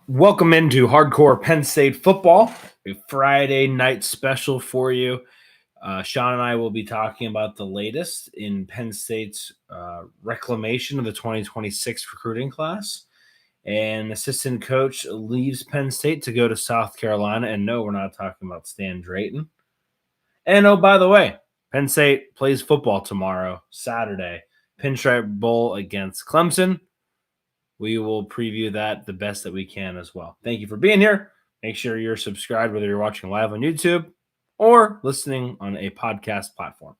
Welcome into Hardcore Penn State Football, a Friday night special for you. Shawn and I will be talking about the latest in Penn State's reclamation of the 2026 recruiting class. And assistant coach leaves Penn State to go to South Carolina. And no, we're not talking about Stan Drayton. And oh, by the way, Penn State plays football tomorrow, Saturday, Pinstripe Bowl against Clemson. We will preview that the best that we can as well. Thank you for being here. Make sure you're subscribed, whether you're watching live on YouTube or listening on a podcast platform.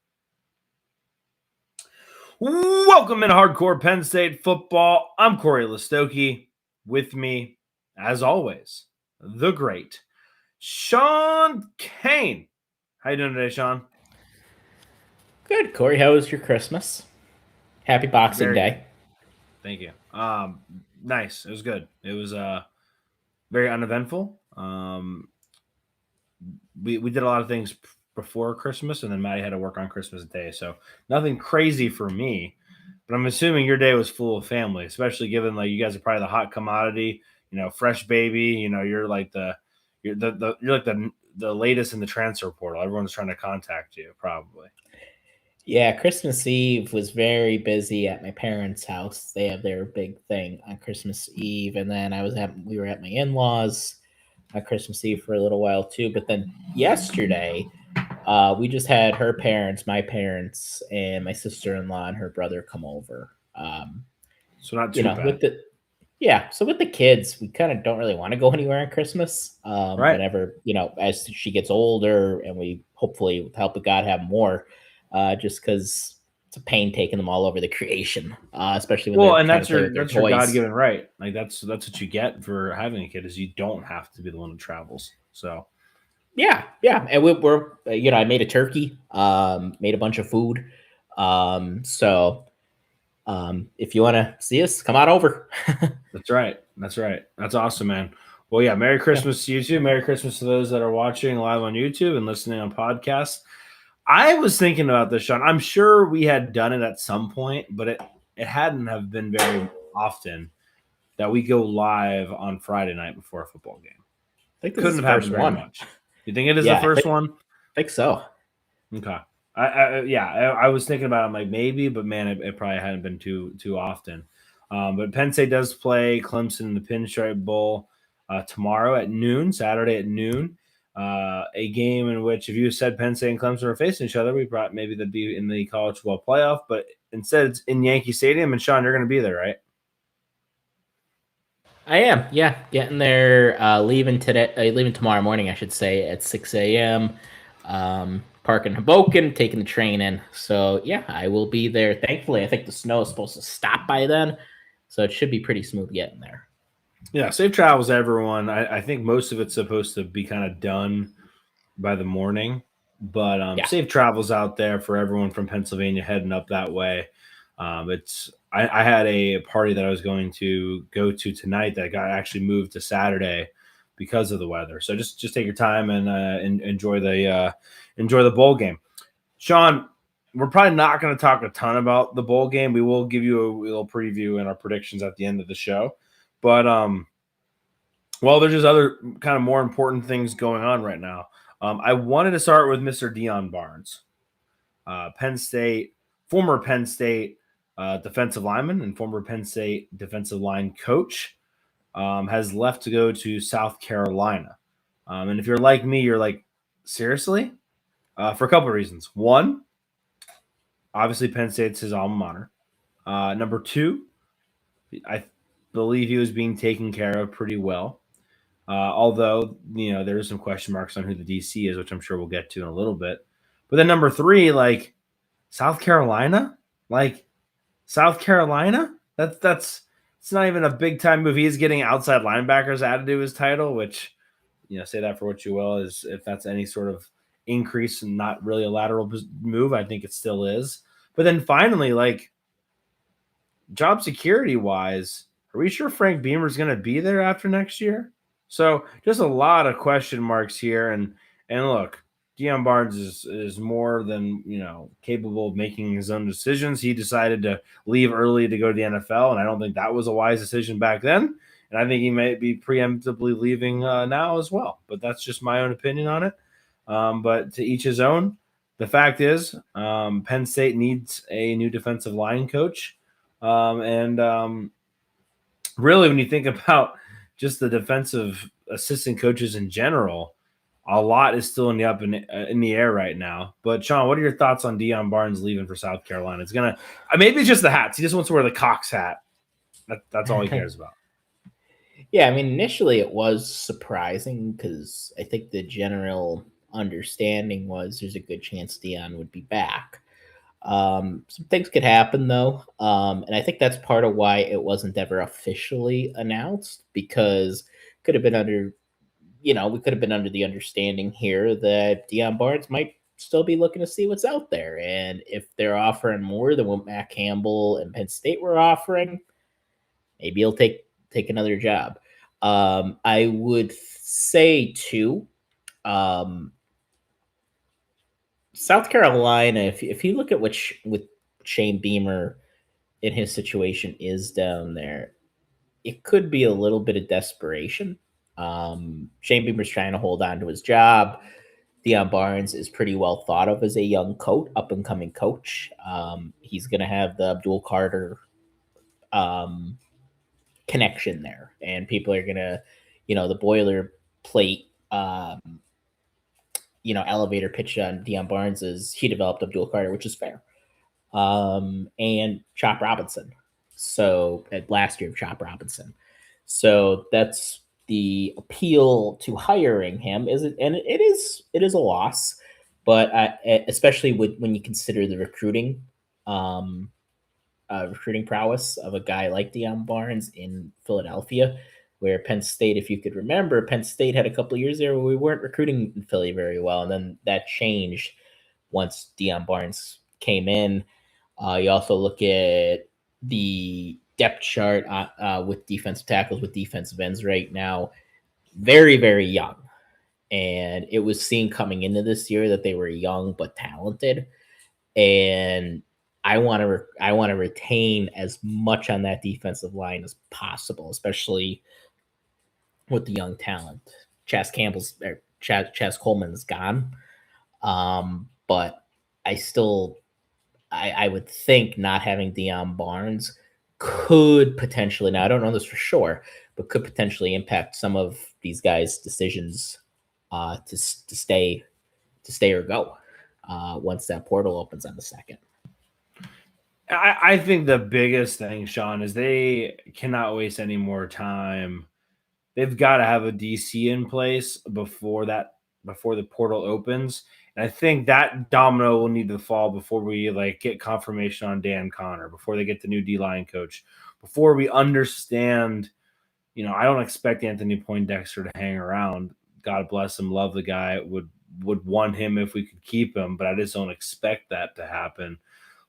Welcome in Hardcore Penn State Football. I'm Cory Lestochi. With me, as always, the great Shawn Kane. How you doing today, Shawn? Good, Cory. How was your Christmas? Happy Boxing Day. Thank you. Nice. It was good. It was very uneventful. We did a lot of things before Christmas, and then Maddie had to work on Christmas Day, so nothing crazy for me. But I'm assuming your day was full of family, especially given like you guys are probably the hot commodity. Fresh baby. You're like the latest in the transfer portal. Everyone's trying to contact you, probably. Yeah, Christmas Eve was very busy at my parents' house. They have their big thing on Christmas Eve, and then we were at my in-laws on Christmas Eve for a little while too. But then yesterday, we just had her parents, my parents, and my sister-in-law and her brother come over. So not too bad. So with the kids, we kind of don't really want to go anywhere on Christmas. Right. Whenever, as she gets older, and we hopefully, with the help of God, have more. Just because it's a pain taking them all over the creation, especially when that's your God-given right. Like that's what you get for having a kid, is you don't have to be the one who travels. So yeah, and we're I made a turkey, made a bunch of food, so if you want to see us, come on over. That's right. That's awesome, man. Well, yeah, Merry Christmas to you too. Merry Christmas to those that are watching live on YouTube and listening on podcasts. I was thinking about this, Shawn. I'm sure we had done it at some point, but it hadn't have been very often that we go live on Friday night before a football game. I think couldn't have happened very much. You think it is the first one? I think so. Okay. I was thinking about it. I'm like, maybe, but man, it probably hadn't been too often. But Penn State does play Clemson in the Pinstripe Bowl tomorrow at noon, Saturday at noon. A game in which, if you said Penn State and Clemson are facing each other, we thought maybe they'd be in the college football playoff, but instead it's in Yankee Stadium. And Shawn, you're going to be there, right? I am, yeah, getting there. Leaving tomorrow morning, I should say, at 6 a.m. Parking Hoboken, taking the train in. So yeah, I will be there. Thankfully, I think the snow is supposed to stop by then, so it should be pretty smooth getting there. Yeah, safe travels, everyone. I think most of it's supposed to be kind of done by the morning, but safe travels out there for everyone from Pennsylvania heading up that way. I had a party that I was going to go to tonight that got actually moved to Saturday because of the weather. So just take your time and enjoy the bowl game. Shawn, we're probably not going to talk a ton about the bowl game. We will give you a little preview and our predictions at the end of the show. But, there's just other kind of more important things going on right now. I wanted to start with Mr. Deion Barnes, former Penn State defensive lineman and former Penn State defensive line coach, has left to go to South Carolina. And if you're like me, you're like, seriously? For a couple of reasons. One, obviously Penn State's his alma mater. Number two, I believe he was being taken care of pretty well. Although, there's some question marks on who the DC is, which I'm sure we'll get to in a little bit. But then number three, like South Carolina, it's not even a big time move. He is getting outside linebackers added to his title, which, say that for what you will, is if that's any sort of increase and not really a lateral move, I think it still is. But then finally, job security wise, are we sure Frank Beamer's going to be there after next year? So just a lot of question marks here. And look, Deion Barnes is more than, capable of making his own decisions. He decided to leave early to go to the NFL, and I don't think that was a wise decision back then. and I think he might be preemptively leaving now as well. But that's just my own opinion on it. But to each his own. The fact is, Penn State needs a new defensive line coach. And really, when you think about just the defensive assistant coaches in general, a lot is still in the air right now. But Shawn, what are your thoughts on Deion Barnes leaving for South Carolina? It's gonna maybe it's just the hats. He just wants to wear the Cox hat. That's all he cares about. Yeah, I mean, initially it was surprising because I think the general understanding was there's a good chance Deion would be back. Some things could happen though, and I think that's part of why it wasn't ever officially announced, because could have been under, we could have been under the understanding here that Deion Barnes might still be looking to see what's out there, and if they're offering more than what Matt Campbell and Penn State were offering, maybe he'll take another job. I would say too, South Carolina, if you look at what with Shane Beamer in his situation is down there, it could be a little bit of desperation. Shane Beamer's trying to hold on to his job. Deion Barnes is pretty well thought of as a young coach, up and coming coach. He's going to have the Abdul Carter connection there, and people are going to, the boilerplate, elevator pitch on Deion Barnes is he developed Abdul Carter, which is fair. And Chop Robinson. So last year of Chop Robinson. So that's the appeal to hiring him. It is a loss, but especially when you consider the recruiting prowess of a guy like Deion Barnes in Philadelphia, where Penn State, if you could remember, Penn State had a couple of years there where we weren't recruiting in Philly very well, and then that changed once Deion Barnes came in. You also look at the depth chart with defensive tackles, with defensive ends right now, very, very young. And it was seen coming into this year that they were young but talented. And I want to retain as much on that defensive line as possible, especially with the young talent. Chaz Coleman's gone, but I would think not having Deion Barnes could potentially, now I don't know this for sure, but could potentially impact some of these guys' decisions to stay or go once that portal opens on the 2nd. I think the biggest thing, Shawn, is they cannot waste any more time. They've got to have a DC in place before the portal opens. And I think that domino will need to fall before we get confirmation on Dan Connor, before they get the new D-line coach, before we understand, I don't expect Anthony Poindexter to hang around. God bless him. Love the guy. Would want him if we could keep him, but I just don't expect that to happen.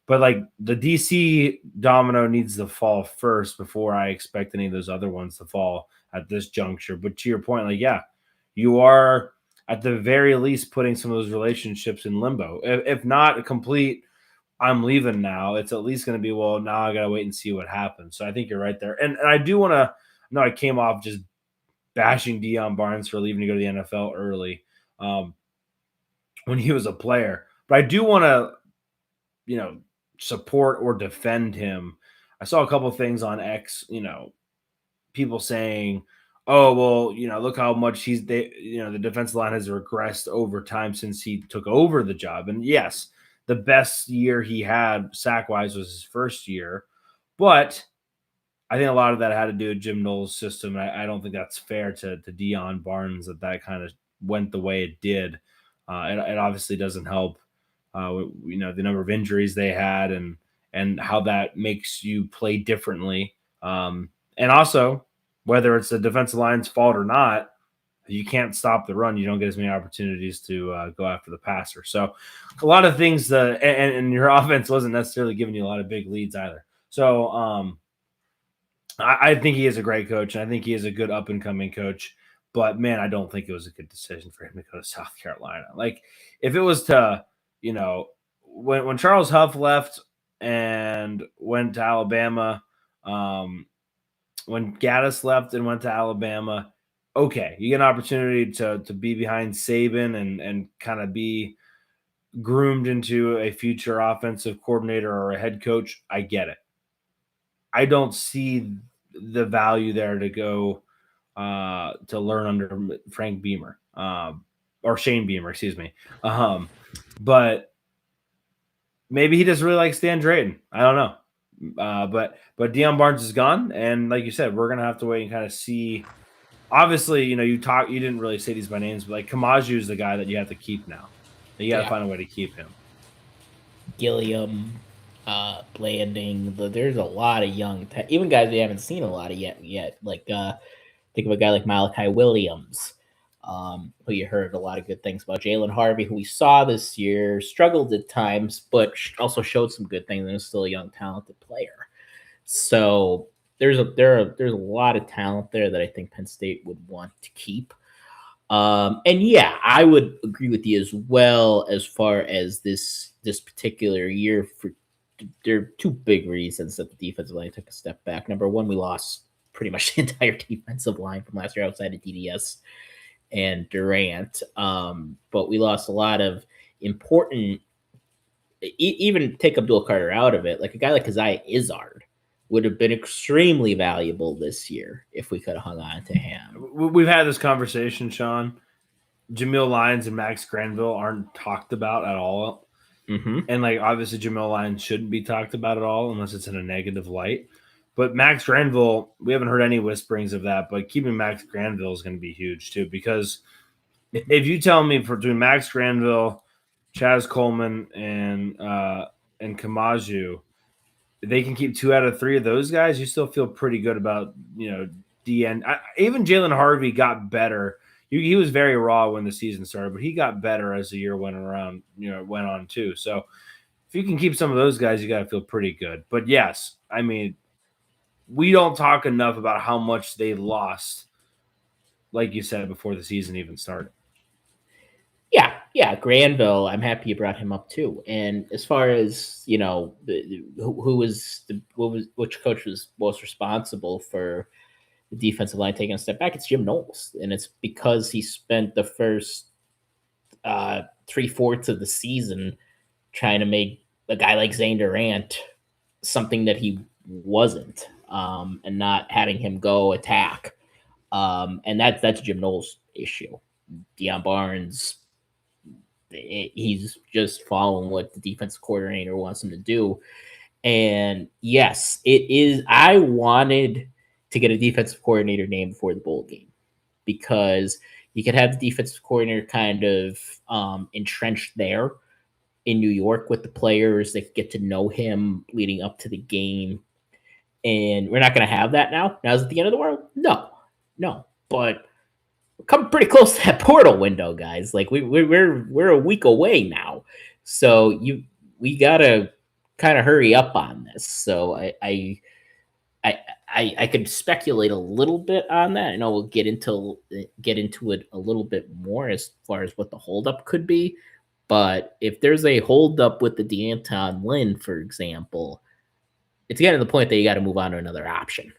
But the DC domino needs to fall first before I expect any of those other ones to fall at this juncture. But to your point, you are at the very least putting some of those relationships in limbo. If not a complete, I'm leaving now, it's at least going to be, well, now I got to wait and see what happens. So I think you're right there. And I do want to, no, I came off just bashing Deion Barnes for leaving to go to the NFL early when he was a player. But I do want to, support or defend him. I saw a couple of things on X, people saying, oh, well, look how much the defensive line has regressed over time since he took over the job. And yes, the best year he had sack-wise was his first year. But I think a lot of that had to do with Jim Knowles' system. I don't think that's fair to Deion Barnes that kind of went the way it did. It obviously doesn't help, the number of injuries they had and how that makes you play differently. And also, whether it's the defensive line's fault or not, you can't stop the run. You don't get as many opportunities to go after the passer. So a lot of things and your offense wasn't necessarily giving you a lot of big leads either. So I think he is a great coach, and I think he is a good up-and-coming coach. But, man, I don't think it was a good decision for him to go to South Carolina. If it was to, when Charles Huff left and went to Alabama, when Gaddis left and went to Alabama, okay, you get an opportunity to be behind Saban and kind of be groomed into a future offensive coordinator or a head coach. I get it. I don't see the value there to go to learn under Frank Beamer or Shane Beamer, excuse me. But maybe he just really likes Dan Drayton. I don't know. But Deion Barnes is gone, and like you said, we're gonna have to wait and kind of see. Obviously, you didn't really say these by names, but like Kamaju is the guy that you have to keep now. You got to find a way to keep him. Gilliam, Blanding. There's a lot of young, even guys we haven't seen a lot of yet. Like think of a guy like Malachi Williams, who you heard a lot of good things about. Jalen Harvey, who we saw this year, struggled at times, but also showed some good things and is still a young, talented player. So there's a lot of talent there that I think Penn State would want to keep. And yeah, I would agree with you as well as far as this particular year. There are two big reasons that the defensive line took a step back. Number one, we lost pretty much the entire defensive line from last year outside of DDS and Durant. But we lost a lot of important, even take Abdul Carter out of it, like a guy like Keziah Izzard would have been extremely valuable this year if we could have hung on to him. We've had this conversation, Shawn. Jamil Lyons and Max Granville aren't talked about at all. Mm-hmm. And like obviously Jamil Lyons shouldn't be talked about at all unless it's in a negative light. But Max Granville, we haven't heard any whisperings of that, but keeping Max Granville is going to be huge too, because if you tell me between Max Granville, Chaz Coleman, and Kamaju, they can keep 2 out of 3 of those guys, you still feel pretty good about, DN. Even Jalen Harvey got better. He was very raw when the season started, but he got better as the year went on too. So if you can keep some of those guys, you got to feel pretty good. But yes, I mean, we don't talk enough about how much they lost, like you said, before the season even started. Yeah, Granville, I'm happy you brought him up too. And as far as, which coach was most responsible for the defensive line taking a step back, it's Jim Knowles. And it's because he spent the first 3/4 of the season trying to make a guy like Zane Durant something that he wasn't, and not having him go attack. And that's Jim Knowles' issue. Deion Barnes, he's just following what the defensive coordinator wants him to do. And yes, it is. I wanted to get a defensive coordinator named before the bowl game, because you could have the defensive coordinator kind of entrenched there in New York with the players. They could get to know him leading up to the game. And we're not going to have that now. Now is it the end of the world? No. But we're coming pretty close to that portal window, guys. Like we're a week away now, so we gotta kind of hurry up on this. So I could speculate a little bit on that. I know we'll get into it a little bit more as far as what the holdup could be. But if there's a holdup with the D'Anton Lynn, for example, it's getting to the point that you got to move on to another option.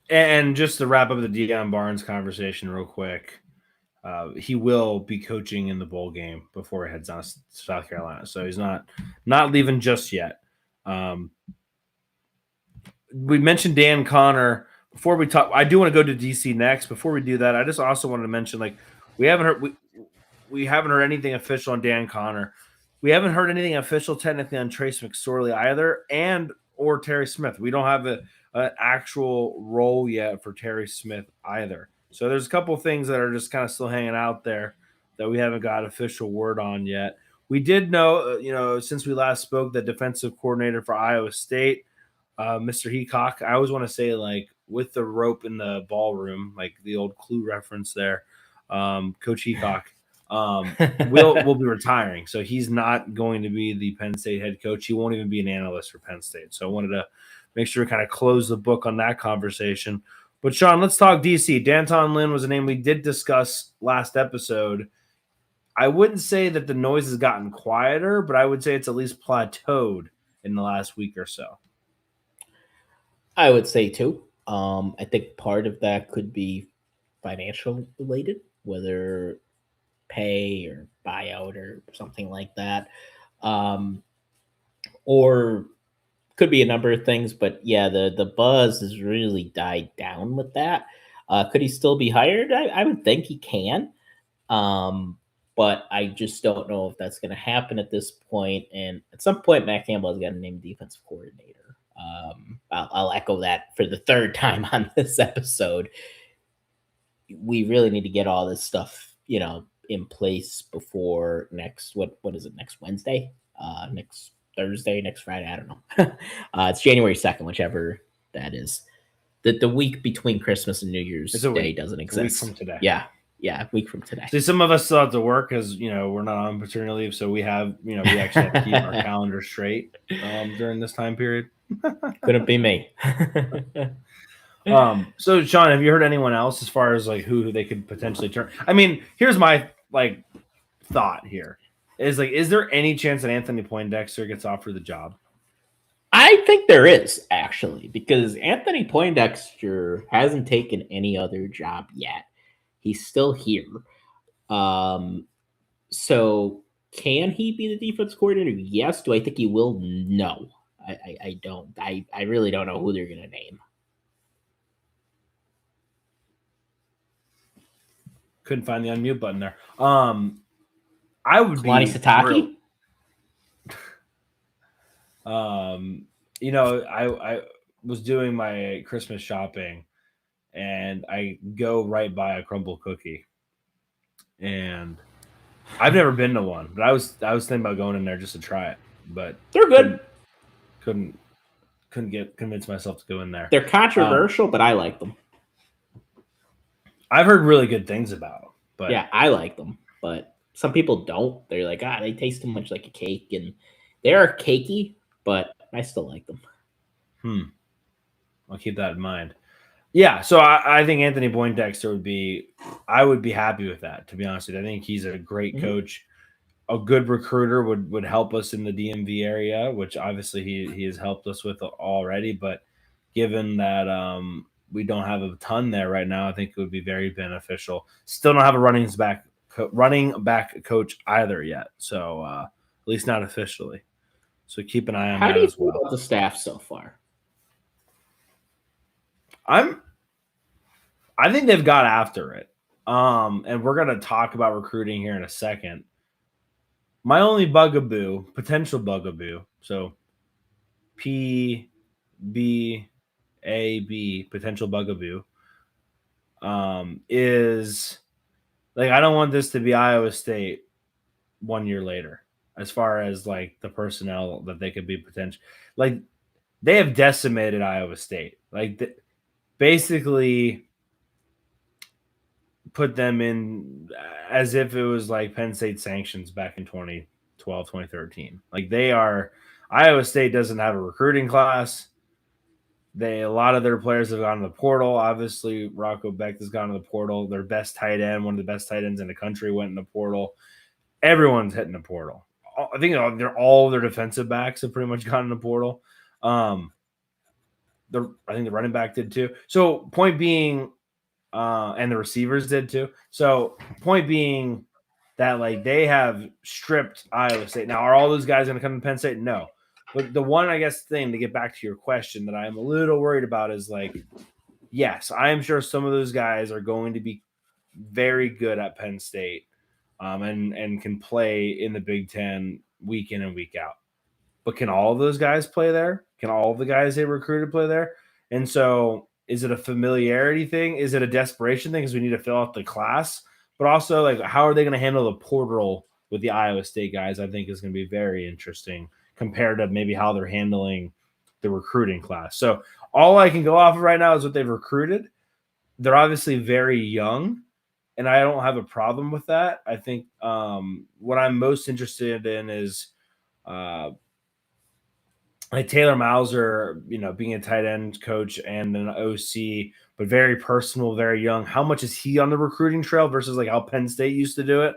And just to wrap up the Deion Barnes conversation real quick, he will be coaching in the bowl game before he heads on to South Carolina. So he's not leaving just yet. We mentioned Dan Connor. Before we talk, I do want to go to DC next. Before we do that, I just also wanted to mention, like, we haven't heard anything official on Dan Connor. We haven't heard anything official technically on Trace McSorley either, or Terry Smith. We don't have an actual role yet for Terry Smith either. So there's a couple things that are just kind of still hanging out there that we haven't got official word on yet. We did know, since we last spoke, the defensive coordinator for Iowa State, Mr. Heacock. I always want to say, like, with the rope in the ballroom, like the old Clue reference there, Coach Heacock will be retiring. So he's not going to be the Penn State head coach. He won't even be an analyst for Penn State. So I wanted to make sure we kind of close the book on that conversation. But Shawn, let's talk DC. D'Anton Lynn was a name we did discuss last episode. I wouldn't say that the noise has gotten quieter, but I would say it's at least plateaued in the last week or so. I would say too. I think part of that could be financial related, whether pay or buyout or something like that. Or could be a number of things, but yeah, the buzz has really died down with that. Could he still be hired? I would think he can. Um, but I just don't know if that's going to happen at this point. And at some point, Matt Campbell has got to name defensive coordinator. I'll echo that for the third time on this episode. We really need to get all this stuff, in place before what is it, next Wednesday? Next Thursday, next Friday, I don't know. It's January 2nd, whichever that is. The week between Christmas and New Year's Day doesn't exist. A week from today. Yeah, a week from today. See, some of us still have to work because we're not on paternity leave, so we have we actually have to keep our calendar straight during this time period. Couldn't be me. So Shawn, have you heard anyone else as far as like who they could potentially turn? I mean, here's my thought here. Is there any chance that Anthony Poindexter gets offered the job? I think there is, actually, because Anthony Poindexter hasn't taken any other job yet. He's still here. So can he be the defense coordinator? Yes. Do I think he will? No. I don't. I really don't know who they're going to name. Couldn't find the unmute button there. I would be Sataki. I was doing my Christmas shopping, and I go right by a crumble cookie, and I've never been to one, but I was thinking about going in there just to try it, but they're good. Couldn't convince myself to go in there. They're controversial, but I like them. I've heard really good things about them, but yeah, I like them, but some people don't. They're like, they taste too much like a cake, and they are cakey, but I still like them. I'll keep that in mind. Yeah, so I think Anthony Poindexter I would be happy with that, to be honest with you. I think he's a great coach. A good recruiter would help us in the DMV area, which obviously he has helped us with already. But given that we don't have a ton there right now, I think it would be very beneficial. Still don't have a running back coach either yet, so at least not officially. So keep an eye on that. How do you feel about the staff so far? I think they've got after it. And we're going to talk about recruiting here in a second. My only potential bugaboo, so PBAB, potential bugaboo, is I don't want this to be Iowa State 1 year later, as far as the personnel that they could be potential. They have decimated Iowa State. Basically put them in as if it was Penn State sanctions back in 2012, 2013. Iowa State doesn't have a recruiting class. A lot of their players have gone to the portal. Obviously, Rocco Beck has gone to the portal. Their best tight end, one of the best tight ends in the country, went in the portal. Everyone's hitting the portal. I think all their defensive backs have pretty much gone in the portal. I think the running back did too. So point being, and the receivers did too. So point being that they have stripped Iowa State. Now, are all those guys going to come to Penn State? No. But the one, thing to get back to your question that I'm a little worried about is yes, I am sure some of those guys are going to be very good at Penn State, and can play in the Big Ten week in and week out. But can all of those guys play there? Can all of the guys they recruited play there? And so is it a familiarity thing? Is it a desperation thing because we need to fill out the class? But also, how are they going to handle the portal with the Iowa State guys? I think is going to be very interesting compared to maybe how they're handling the recruiting class. So all I can go off of right now is what they've recruited. They're obviously very young, and I don't have a problem with that. I think what I'm most interested in is Taylor Mauser, being a tight end coach and an OC, but very personal, very young. How much is he on the recruiting trail versus how Penn State used to do it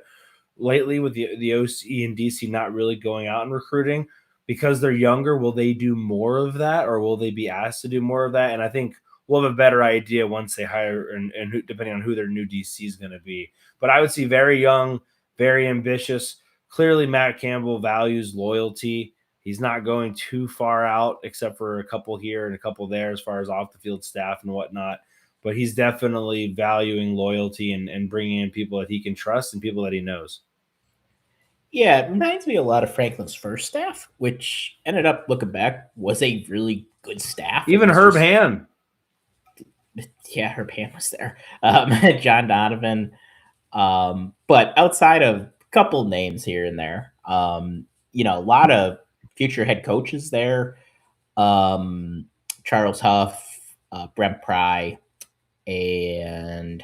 lately with the OC and DC not really going out and recruiting? because they're younger, will they do more of that, or will they be asked to do more of that? And I think we'll have a better idea once they hire and who, depending on who their new DC is going to be. But I would see very young, very ambitious. Clearly, Matt Campbell values loyalty. He's not going too far out, except for a couple here and a couple there as far as off the field staff and whatnot. But he's definitely valuing loyalty and bringing in people that he can trust and people that he knows. Yeah, it reminds me a lot of Franklin's first staff, which ended up, looking back, was a really good staff. Even Herb Hand. Yeah, Herb Hand was there. John Donovan. But outside of a couple names here and there, a lot of future head coaches there. Charles Huff, Brent Pry, and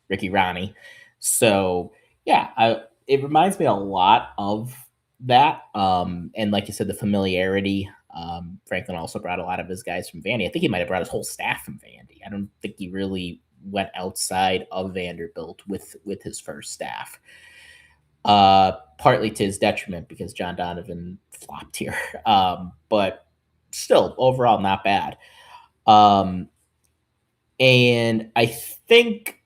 Ricky Ronnie. So, yeah, it reminds me a lot of that. And like you said, the familiarity. Franklin also brought a lot of his guys from Vandy. I think he might have brought his whole staff from Vandy. I don't think he really went outside of Vanderbilt with his first staff. Partly to his detriment because John Donovan flopped here. But still, overall, not bad. And I think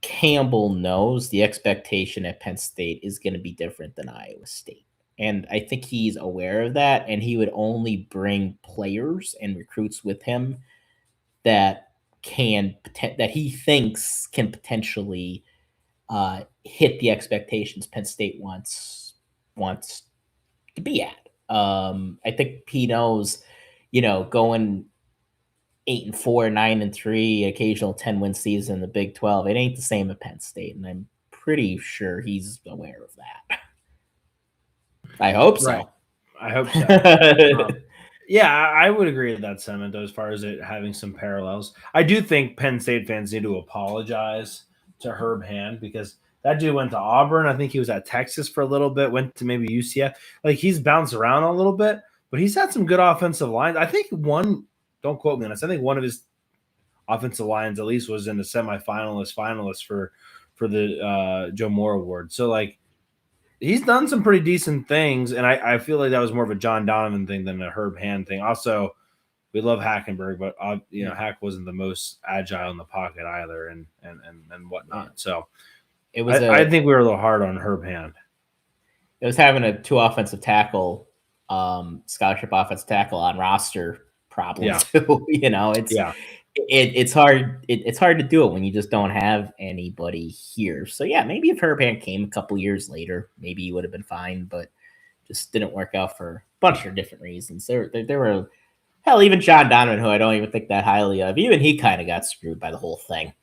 Campbell knows the expectation at Penn State is going to be different than Iowa State. And I think he's aware of that, and he would only bring players and recruits with him that he thinks can potentially hit the expectations Penn State wants to be at. I think he knows, going 8-4, 9-3, occasional 10-win season in the Big 12. It ain't the same at Penn State, and I'm pretty sure he's aware of that. I hope so. Right. I hope so. Yeah, I would agree with that sentiment, though, as far as it having some parallels. I do think Penn State fans need to apologize to Herb Hand because that dude went to Auburn. I think he was at Texas for a little bit, went to maybe UCF. Like, he's bounced around a little bit, but he's had some good offensive lines. I think don't quote me on this, I think one of his offensive lines at least was in the finalist for the Joe Moore Award. So, like, he's done some pretty decent things, and I feel like that was more of a John Donovan thing than a Herb Hand thing. Also, we love Hackenberg, but Hack wasn't the most agile in the pocket either, and whatnot. So I think we were a little hard on Herb Hand. It was having a 2 offensive tackle, scholarship offensive tackle on roster problem too. It's hard. It's hard to do it when you just don't have anybody here. So yeah, maybe if Herb Hand came a couple years later, maybe he would have been fine, but just didn't work out for a bunch of different reasons. There were, hell, even John Donovan, who I don't even think that highly of, even he kind of got screwed by the whole thing.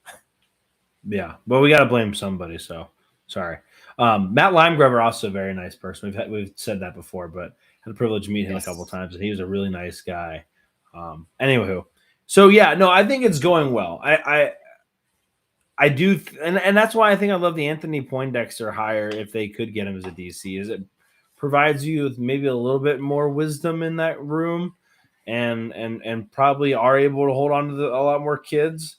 Yeah, but we got to blame somebody. So sorry. Matt Limegrover, also a very nice person. We've said that before, but had the privilege to meet him a couple times, and he was a really nice guy. Anywho. So yeah, no, I think it's going well. I do, and that's why I think I love the Anthony Poindexter hire if they could get him as a DC. Is it provides you with maybe a little bit more wisdom in that room, and probably are able to hold on to a lot more kids.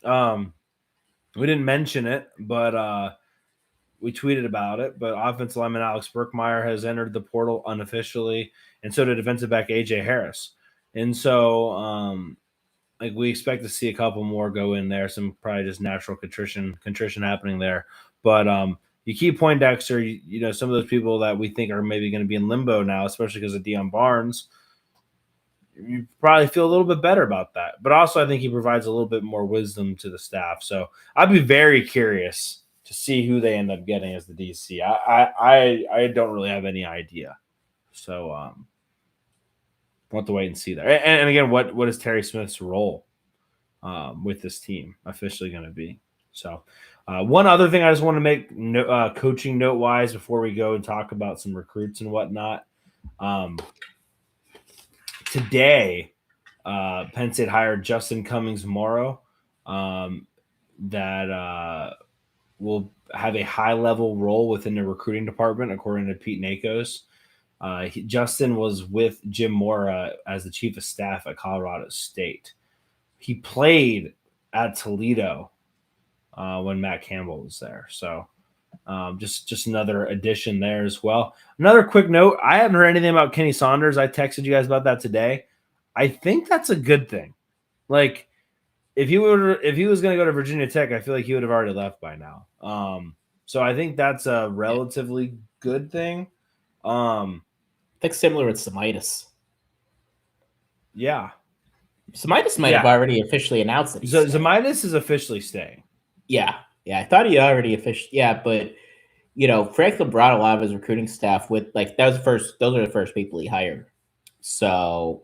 We didn't mention it, but we tweeted about it. But offensive lineman Alex Burkmeyer has entered the portal unofficially, and so did defensive back AJ Harris. And so, we expect to see a couple more go in there. Some probably just natural contrition happening there. But you keep Poindexter, some of those people that we think are maybe going to be in limbo now, especially because of Deion Barnes, you probably feel a little bit better about that. But also I think he provides a little bit more wisdom to the staff. So I'd be very curious to see who they end up getting as the DC. I don't really have any idea. So we'll have to wait and see there. And again, what is Terry Smith's role with this team officially going to be? So one other thing I just want to make coaching note-wise before we go and talk about some recruits and whatnot. Today, Penn State hired Justin Cummings-Morrow that will have a high-level role within the recruiting department, according to Pete Nakos. Justin was with Jim Mora as the chief of staff at Colorado State. He played at Toledo when Matt Campbell was there. So Just another addition there as well. Another quick note: I haven't heard anything about Kenny Saunders. I texted you guys about that today. I think that's a good thing. Like, if he was going to go to Virginia Tech, I feel like he would have already left by now. So I think that's a relatively good thing. I think similar with Semitis. Yeah. Semitis might have already officially announced that. Semitis is officially staying. Yeah. I thought he already officially. Yeah, but Franklin brought a lot of his recruiting staff with like those are the first people he hired. So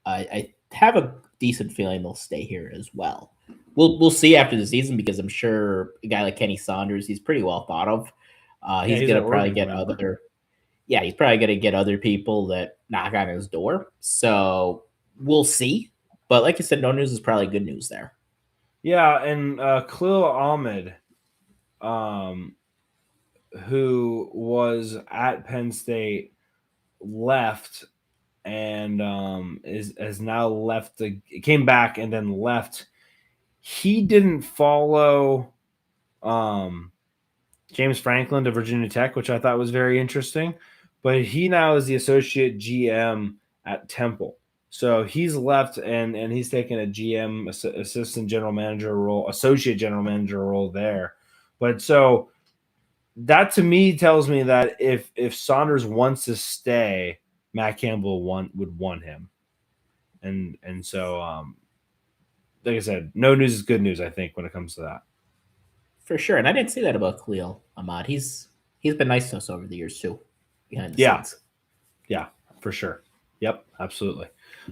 I have a decent feeling they'll stay here as well. We'll see after the season because I'm sure a guy like Kenny Saunders, he's pretty well thought of. He's gonna probably get other. Yeah, he's probably gonna get other people that knock on his door. So we'll see. But like you said, no news is probably good news there. Yeah, and Khalil Ahmed, who was at Penn State, left and has now left. Came back and then left. He didn't follow James Franklin to Virginia Tech, which I thought was very interesting. But he now is the associate GM at Temple. So he's left and he's taken a GM, assistant general manager role, associate general manager role there. But so that to me tells me that if Saunders wants to stay, Matt Campbell would want him. And so like I said, no news is good news, I think, when it comes to that. For sure. And I didn't say that about Khalil Ahmad. He's been nice to us over the years too. Behind the scenes. Yeah, for sure. Yep, absolutely.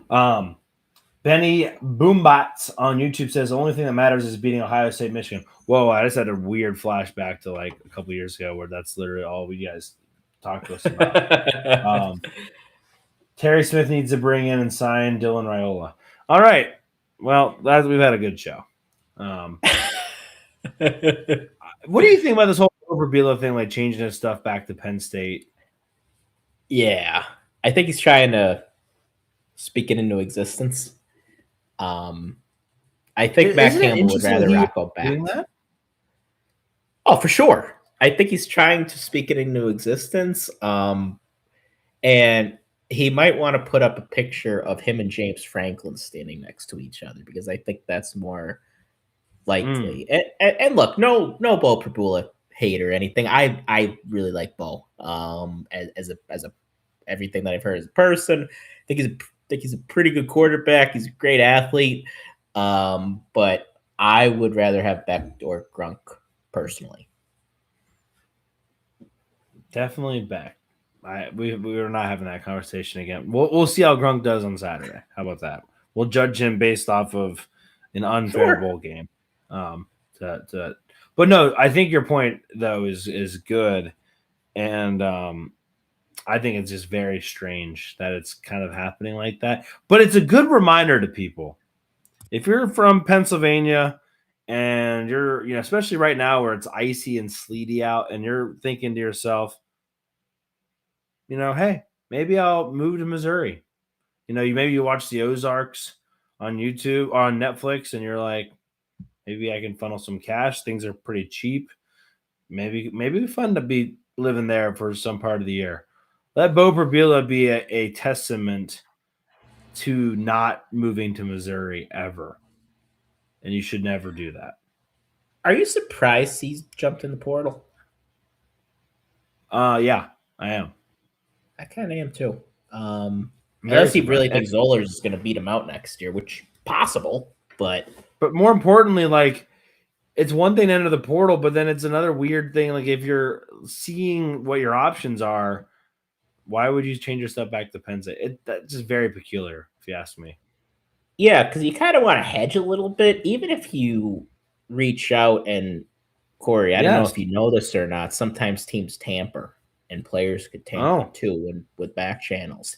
Benny Boombats on YouTube says the only thing that matters is beating Ohio State, Michigan. Whoa, I just had a weird flashback to like a couple years ago where that's literally all we guys talked to us about. Terry Smith needs to bring in and sign Dylan Raiola. All right. Well, we've had a good show. What do you think about this whole Berbilo thing, like changing his stuff back to Penn State? Yeah, I think he's trying to speak it into existence. I think Matt Campbell would rather not go back. Oh, for sure. I think he's trying to speak it into existence. And he might want to put up a picture of him and James Franklin standing next to each other because I think that's more likely. And look, no Bo Prabula hate or anything. I really like Bo. As a everything that I've heard as a person, I think he's a pretty good quarterback. He's a great athlete. But I would rather have Beck or Grunk personally. Definitely Beck. We were not having that conversation again. We'll see how Grunk does on Saturday. How about that? We'll judge him based off of an unfair bowl game. But no, I think your point though is good, and I think it's just very strange that it's kind of happening like that. But it's a good reminder to people. If you're from Pennsylvania and you're, especially right now where it's icy and sleety out, and you're thinking to yourself, hey, maybe I'll move to Missouri. Maybe you watch the Ozarks on YouTube or on Netflix, and you're like, maybe I can funnel some cash. Things are pretty cheap. Maybe it's fun to be living there for some part of the year. Let Bo Prabula be a testament to not moving to Missouri ever. And you should never do that. Are you surprised he's jumped in the portal? Yeah, I am. I kind of am too. Unless he really thinks Zollers is going to beat him out next year, which possible, but more importantly, like, it's one thing to enter the portal, but then it's another weird thing. Like, if you're seeing what your options are, why would you change your stuff back to Penn State? That's just very peculiar, if you ask me. Yeah, because you kind of want to hedge a little bit, even if you reach out and Cory, I don't know if you know this or not. Sometimes teams tamper, and players could tamper too, with back channels.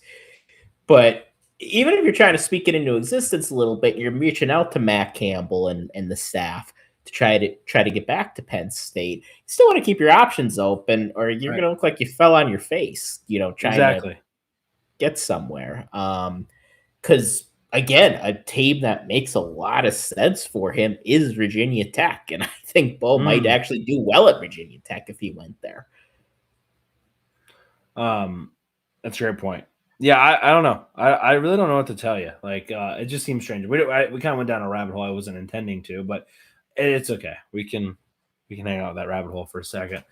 But even if you're trying to speak it into existence a little bit, you're reaching out to Matt Campbell and the staff to try to get back to Penn State. You still want to keep your options open, or you're going to look like you fell on your face, trying to get somewhere. Because again, a team that makes a lot of sense for him is Virginia Tech. And I think Bo might actually do well at Virginia Tech if he went there. That's a great point. Yeah, I don't know. I really don't know what to tell you. Like, it just seems strange. We kind of went down a rabbit hole I wasn't intending to, but it's okay. We can hang out with that rabbit hole for a second.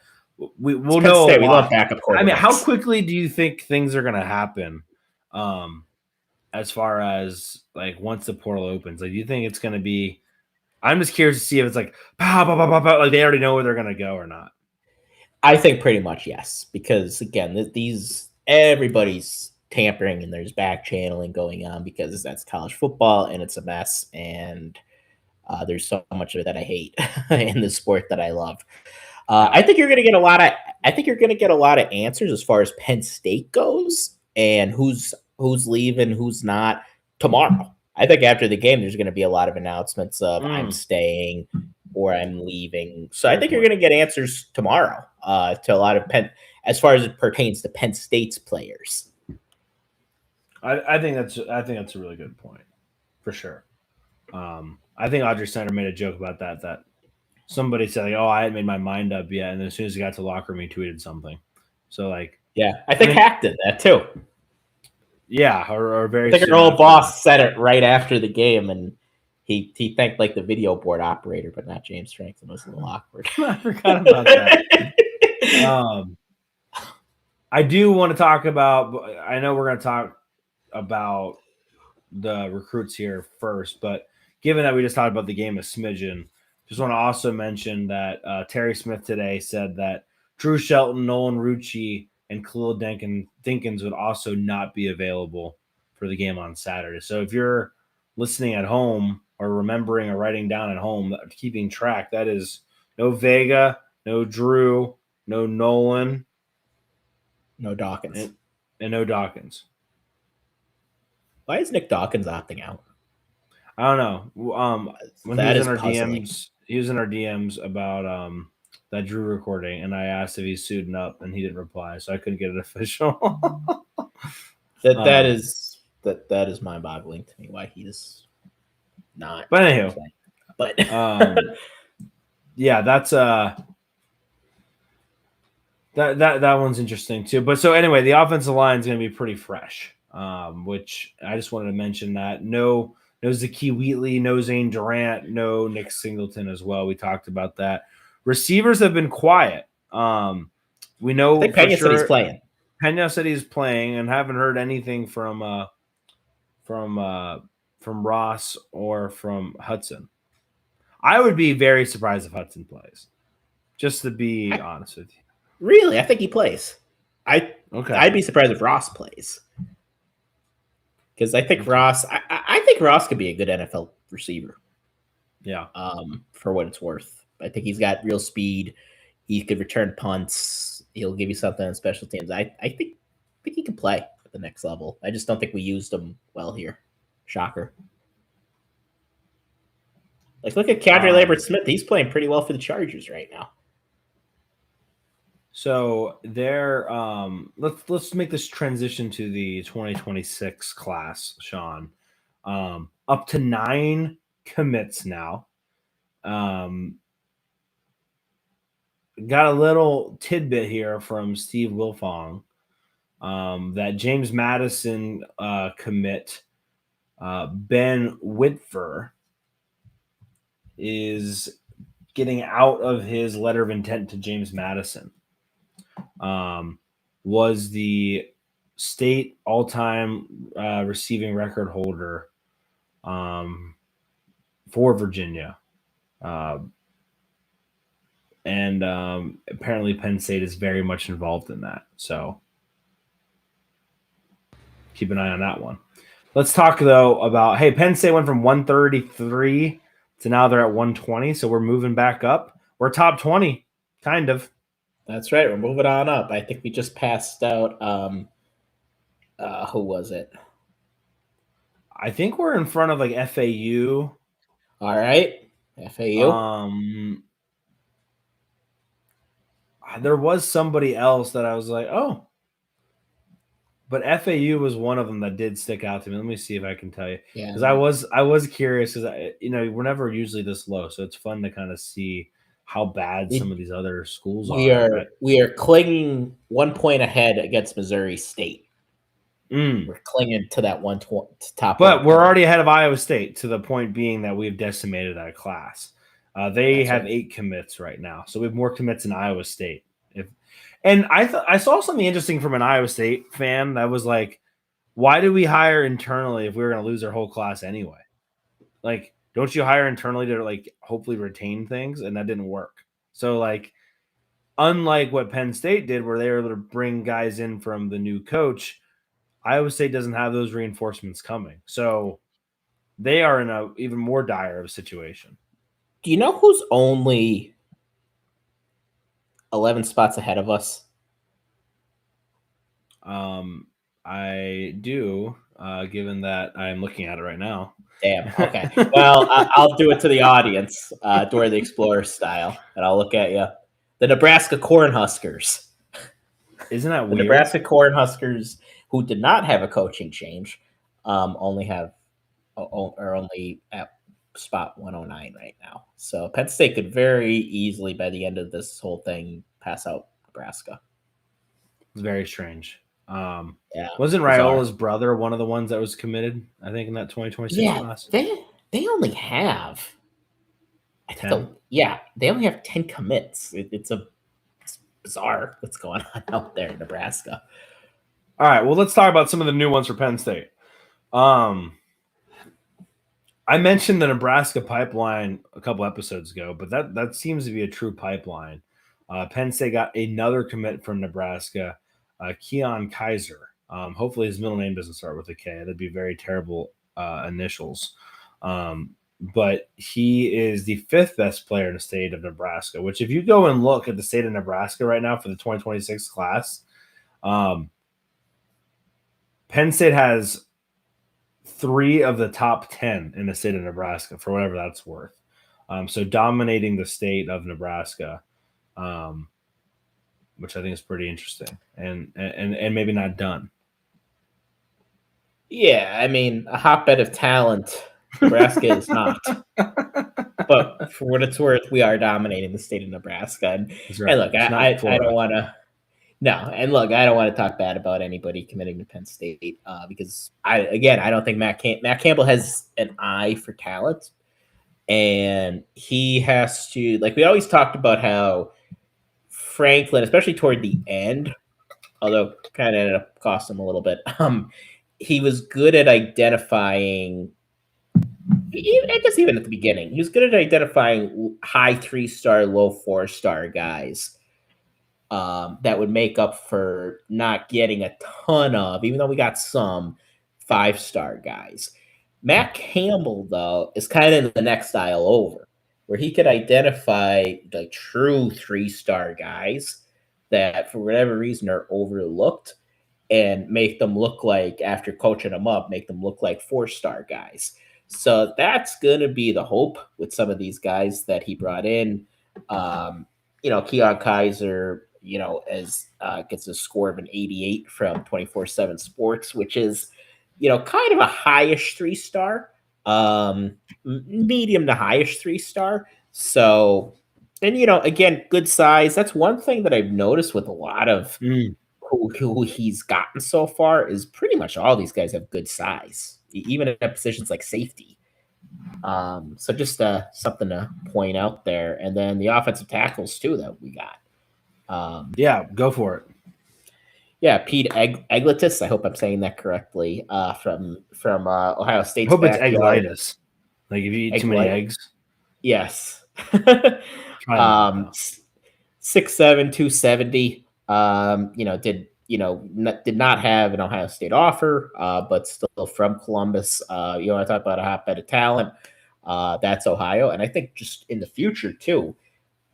We'll know. We love backup quarterbacks. I mean, how quickly do you think things are going to happen? As far as like once the portal opens, like, do you think it's going to be? I'm just curious to see if it's like pow, pow, pow, pow, pow, like they already know where they're going to go or not. I think pretty much yes, because again, everybody's tampering and there's back channeling going on because that's college football and it's a mess, and there's so much of it that I hate in the sport that I love. I think you're going to get a lot of. I think you're going to get a lot of answers as far as Penn State goes and who's leaving, who's not tomorrow. I think after the game, there's going to be a lot of announcements of I'm staying or I'm leaving. So I think you're going to get answers tomorrow to a lot of as far as it pertains to Penn State's players. I think that's a really good point, for sure. I think Audrey Snyder made a joke about that somebody said, like, "Oh, I hadn't made my mind up yet," and then as soon as he got to the locker room, he tweeted something. So, like, yeah, I think Hack did that too. Yeah, or very. I think our old boss said it right after the game, and he thanked like the video board operator, but not James Franklin. It was a little awkward. I forgot about that. I do want to talk about. I know we're going to talk about the recruits here first, but given that we just talked about the game a smidgen, just want to also mention that Terry Smith today said that Drew Shelton, Nolan Rucci, and Khalil Dinkins would also not be available for the game on Saturday. So if you're listening at home or remembering or writing down at home, keeping track, that is no Vega, no Drew, no Nolan, no Dawkins, and no Dawkins. Why is Nick Dawkins opting out? I don't know. When that he was is in our puzzling. he was in our DMs about that Drew recording, and I asked if he's suiting up, and he didn't reply, so I couldn't get it official. that is mind-boggling to me why he's not. But anywho, yeah, that's that one's interesting too. But so anyway, the offensive line is going to be pretty fresh, which I just wanted to mention that no Zakee Wheatley, no Zane Durant, no Nick Singleton as well. We talked about that. Receivers have been quiet. We know I think Pena said he's playing. Pena said he's playing, and haven't heard anything from Ross or from Hudson. I would be very surprised if Hudson plays. Just to be honest with you. Really, I think he plays. I'd be surprised if Ross plays. Because I think Ross could be a good NFL receiver. Yeah. For what it's worth. I think he's got real speed. He could return punts. He'll give you something on special teams. I think he can play at the next level. I just don't think we used him well here. Shocker. Like, look at Cadre Lambert-Smith. He's playing pretty well for the Chargers right now. So they're let's make this transition to the 2026 class, Shawn. Up to 9 commits now. Got a little tidbit here from Steve Wilfong that James Madison commit Ben Whitver is getting out of his letter of intent to James Madison. Was the state all-time receiving record holder for Virginia. And apparently Penn State is very much involved in that. So keep an eye on that one. Let's talk, though, about, hey, Penn State went from 133 to now they're at 120. So we're moving back up. We're top 20, kind of. That's right. We're moving on up. I think we just passed out. Who was it? I think we're in front of like FAU. All right. FAU. There was somebody else that I was like, oh. But FAU was one of them that did stick out to me. Let me see if I can tell you. Yeah, Because I was curious because we're never usually this low, so it's fun to kind of see how bad some of these other schools are. We are clinging 1 point ahead against Missouri State. We're clinging to that top. But we're already ahead of Iowa State to the point being that we've decimated that class. They have 8 commits right now, so we have more commits in Iowa State. And I saw something interesting from an Iowa State fan that was like, why do we hire internally if we were going to lose our whole class anyway? Like, don't you hire internally to like hopefully retain things? And that didn't work. So like, unlike what Penn State did, where they were able to bring guys in from the new coach, Iowa State doesn't have those reinforcements coming. So they are in a even more dire of a situation. Do you know who's only 11 spots ahead of us? I do, given that I'm looking at it right now. Damn. Okay. Well, I'll do it to the audience, Dora the Explorer style, and I'll look at you. The Nebraska Cornhuskers. Isn't that weird? The Nebraska Cornhuskers, who did not have a coaching change, only at spot 109 right now. So Penn State could very easily, by the end of this whole thing, pass out Nebraska. It's very strange. Wasn't Raiola's brother one of the ones that was committed, I think, in that 2026 class? They only have 10? They only have 10 commits. It's bizarre what's going on out there in Nebraska. All right, well, let's talk about some of the new ones for Penn State. I mentioned the Nebraska pipeline a couple episodes ago, but that seems to be a true pipeline. Penn State got another commit from Nebraska, Keon Kaiser. Hopefully his middle name doesn't start with a K. That'd be very terrible initials. But he is the 5th best player in the state of Nebraska, which if you go and look at the state of Nebraska right now for the 2026 class, Penn State has 3 of the top 10 in the state of Nebraska, for whatever that's worth. So dominating the state of Nebraska, which I think is pretty interesting and maybe not done. Yeah, I mean, a hotbed of talent, Nebraska is not. But for what it's worth, we are dominating the state of Nebraska. And, right. And look, I don't want to. No, and look, I don't want to talk bad about anybody committing to Penn State because I don't think Matt Campbell has an eye for talent, and he has to, like we always talked about how Franklin, especially toward the end, although kind of ended up costing him a little bit, he was good at identifying. I guess even at the beginning, he was good at identifying high 3-star, low 4-star guys. That would make up for not getting a ton of, even though we got some 5-star guys. Matt Campbell, though, is kind of the next style over, where he could identify the true 3-star guys that, for whatever reason, are overlooked and make them look like, after coaching them up, make them look like 4-star guys. So that's going to be the hope with some of these guys that he brought in. Keon Kaiser, as gets a score of an 88 from 24/7 Sports, which is, kind of a highish 3-star, medium to highish 3-star. So, and again, good size. That's one thing that I've noticed with a lot of who he's gotten so far is pretty much all these guys have good size, even at positions like safety. So just something to point out there. And then the offensive tackles too that we got. Go for it. Yeah, Pete Egletis. I hope I'm saying that correctly. From Ohio State. I hope it's egglitis. Like if you eat too many eggs. Yes. 6'7", 270. Did not have an Ohio State offer, but still from Columbus. I talk about a hotbed of talent. That's Ohio, and I think just in the future too,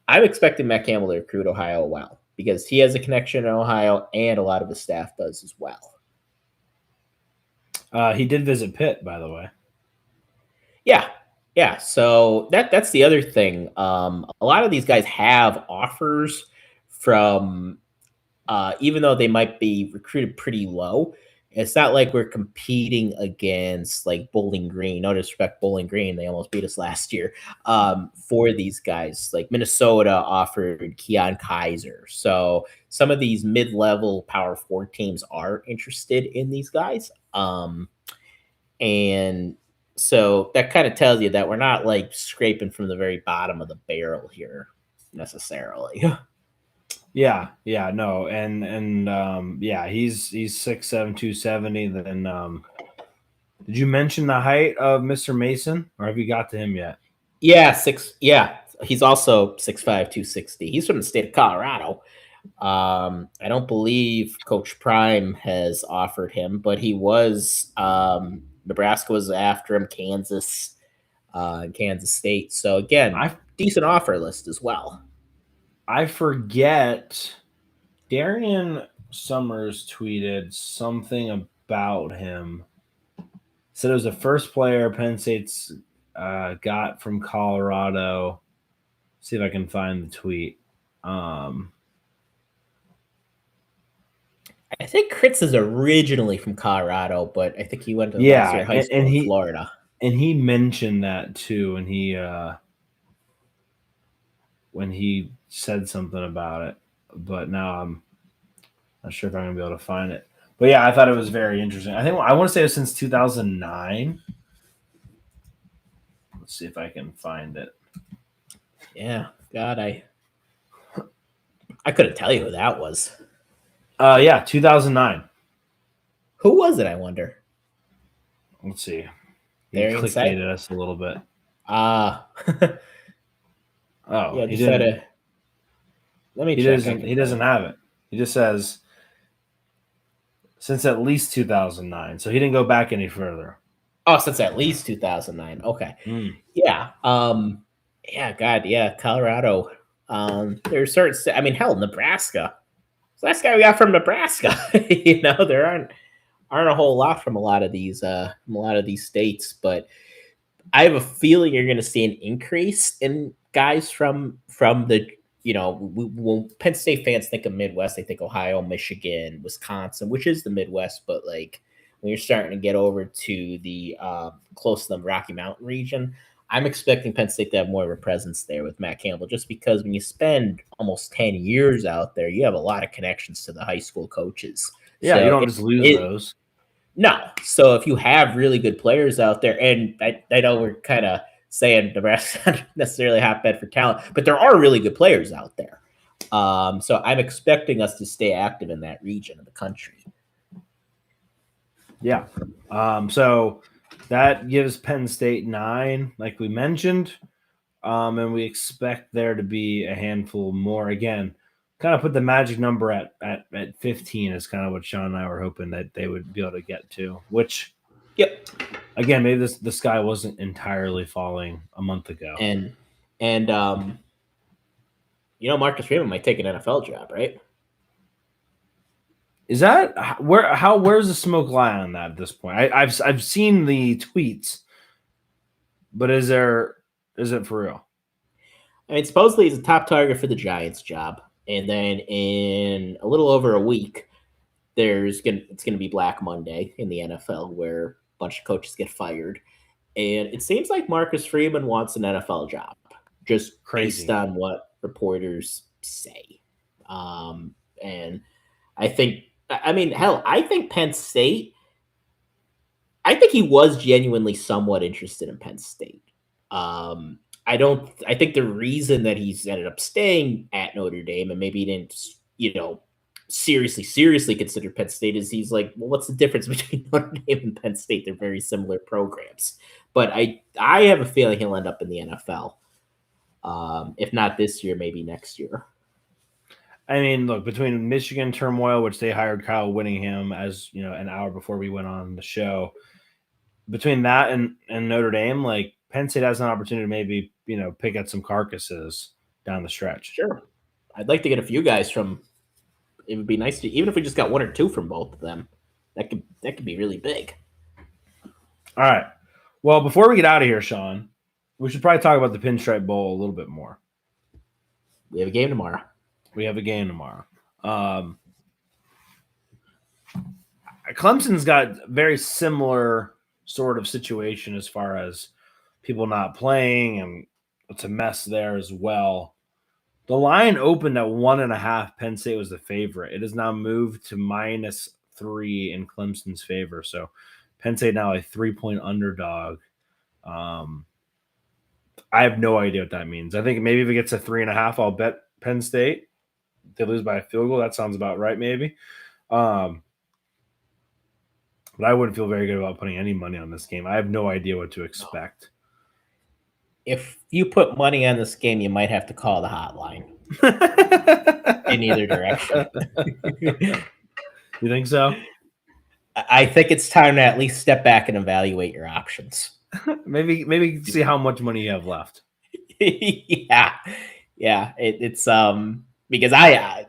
I'm expecting Matt Campbell to recruit Ohio well because he has a connection in Ohio, and a lot of the staff does as well. He did visit Pitt, by the way. Yeah. So that's the other thing. A lot of these guys have offers from even though they might be recruited pretty low, it's not like we're competing against like Bowling Green. No disrespect, Bowling Green. They almost beat us last year. For these guys, like Minnesota offered Keon Kaiser. So some of these mid-level Power 4 teams are interested in these guys. And so that kind of tells you that we're not like scraping from the very bottom of the barrel here necessarily. Yeah, no, and yeah, he's 6'7", 270. Then did you mention the height of Mr. Mason, or have you got to him yet? Yeah, he's also 6'5", 260. He's from the state of Colorado. I don't believe Coach Prime has offered him, but he was Nebraska was after him, Kansas State. So again, decent offer list as well. I forget. Darian Summers tweeted something about him. Said it was the first player Penn State's got from Colorado. See if I can find the tweet. I think Kritz is originally from Colorado, but I think he went to high school in Florida. And he mentioned that too, and he when he said something about it. But now I'm not sure if I'm gonna be able to find it. But yeah, I thought it was very interesting. I want to say it was since 2009. Let's see if I can find it. Yeah, God, I couldn't tell you who that was. Yeah, 2009. Who was it, I wonder? Let's see. He Darian clickbaited us a little bit. Oh, yeah, he didn't. Let me check. He doesn't have it. He just says since at least 2009. So he didn't go back any further. Oh, since at least 2009. Okay. Yeah. Yeah, God, yeah, Colorado. There's certain, I mean, hell, Nebraska. So last guy we got from Nebraska. There aren't a whole lot from a lot of these states, but I have a feeling you're going to see an increase in guys from the, when Penn State fans think of Midwest, they think Ohio, Michigan, Wisconsin, which is the Midwest, but like when you're starting to get over to the close to the Rocky Mountain region, I'm expecting Penn State to have more of a presence there with Matt Campbell, just because when you spend almost 10 years out there, you have a lot of connections to the high school coaches. Yeah, so you don't just lose those. No. So if you have really good players out there, and I know we're kind of saying Nebraska's not necessarily a hotbed for talent, but there are really good players out there. So I'm expecting us to stay active in that region of the country. Yeah. So that gives Penn State 9, like we mentioned. And we expect there to be a handful more. Again, kind of put the magic number at 15 is kind of what Shawn and I were hoping that they would be able to get to, which, yep. Again, maybe the sky wasn't entirely falling a month ago. And Marcus Freeman might take an NFL job, right? Is that where's the smoke lie on that at this point? I've seen the tweets, but is it for real? I mean, supposedly he's a top target for the Giants job, and then in a little over a week, it's gonna be Black Monday in the NFL, where a bunch of coaches get fired, and it seems like Marcus Freeman wants an NFL job, just crazy based on what reporters say, and I think. I mean, hell, I think Penn State. I think he was genuinely somewhat interested in Penn State. I think the reason that he's ended up staying at Notre Dame and maybe he didn't, seriously consider Penn State is he's like, well, what's the difference between Notre Dame and Penn State? They're very similar programs. But I have a feeling he'll end up in the NFL. If not this year, maybe next year. I mean, look, between Michigan turmoil, which they hired Kyle Whittingham as, an hour before we went on the show, between that and Notre Dame, like Penn State has an opportunity to maybe, pick at some carcasses down the stretch. Sure. I'd like to get a few guys from, it would be nice to, even if we just got one or two from both of them, that could be really big. All right. Well, before we get out of here, Shawn, we should probably talk about the Pinstripe Bowl a little bit more. We have a game tomorrow. Clemson's got very similar sort of situation as far as people not playing, and it's a mess there as well. The line opened at 1.5. Penn State was the favorite. It has now moved to -3 in Clemson's favor. So Penn State now a 3-point underdog. I have no idea what that means. I think maybe if it gets a 3.5, I'll bet Penn State. They lose by a field goal. That sounds about right, maybe. But I wouldn't feel very good about putting any money on this game. I have no idea what to expect. If you put money on this game, you might have to call the hotline in either direction. You think so? I think it's time to at least step back and evaluate your options. maybe see how much money you have left. yeah. It's because I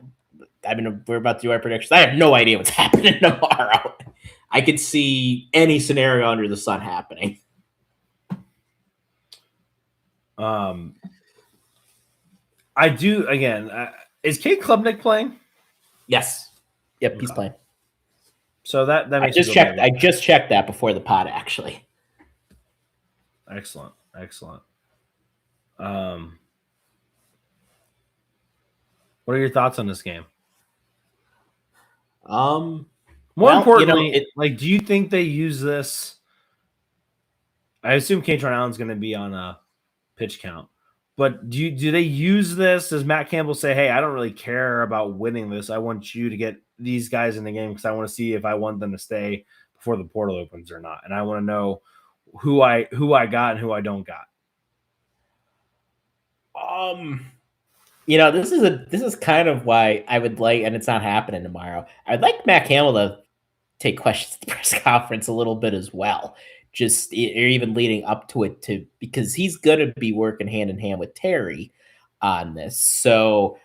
mean, we're about to do our predictions. I have no idea what's happening tomorrow. I could see any scenario under the sun happening. I do again. Is Kate Klubnik playing? Yes. Yep, he's playing. So that makes I just checked that before the pod, actually. Excellent. What are your thoughts on this game? More importantly, do you think they use this? I assume Katron Allen's going to be on a pitch count, but do they use this? Does Matt Campbell say, "Hey, I don't really care about winning this. I want you to get these guys in the game because I want to see if I want them to stay before the portal opens or not, and I want to know who I got and who I don't got." This is kind of why I would like, and it's not happening tomorrow. I'd like Matt Campbell to take questions at the press conference a little bit as well, just or even leading up to it, because he's going to be working hand in hand with Terry on this. So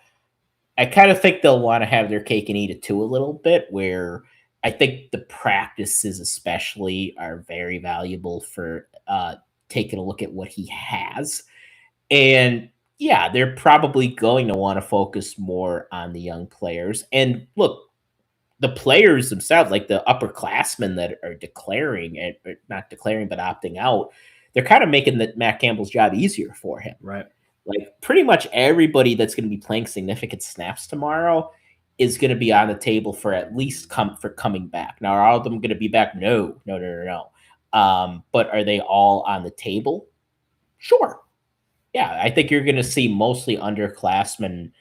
I kind of think they'll want to have their cake and eat it too a little bit, where I think the practices especially are very valuable for taking a look at what he has. And yeah, they're probably going to want to focus more on the young players. And look, the players themselves, like the upperclassmen that are declaring, not declaring, but opting out, they're kind of making Matt Campbell's job easier for him. Right. Like pretty much everybody that's going to be playing significant snaps tomorrow is going to be on the table for at least coming back. Now, are all of them going to be back? No. But are they all on the table? Sure. Yeah, I think you're going to see mostly underclassmen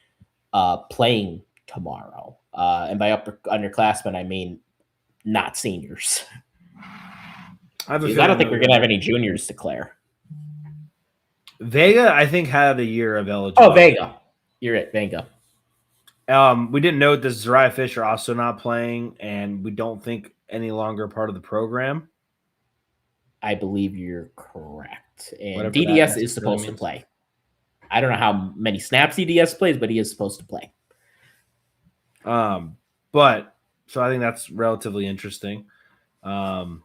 playing tomorrow. And by underclassmen, I mean not seniors. I don't think we're going to have any juniors declare. Vega, I think, had a year of eligibility. Oh, Vega. You're right, Vega. We didn't note that Zariah Fisher also not playing, and we don't think any longer part of the program. I believe you're correct. And whatever DDS is supposed to play. I don't know how many snaps DDS plays, but he is supposed to play. But so I think that's relatively interesting. But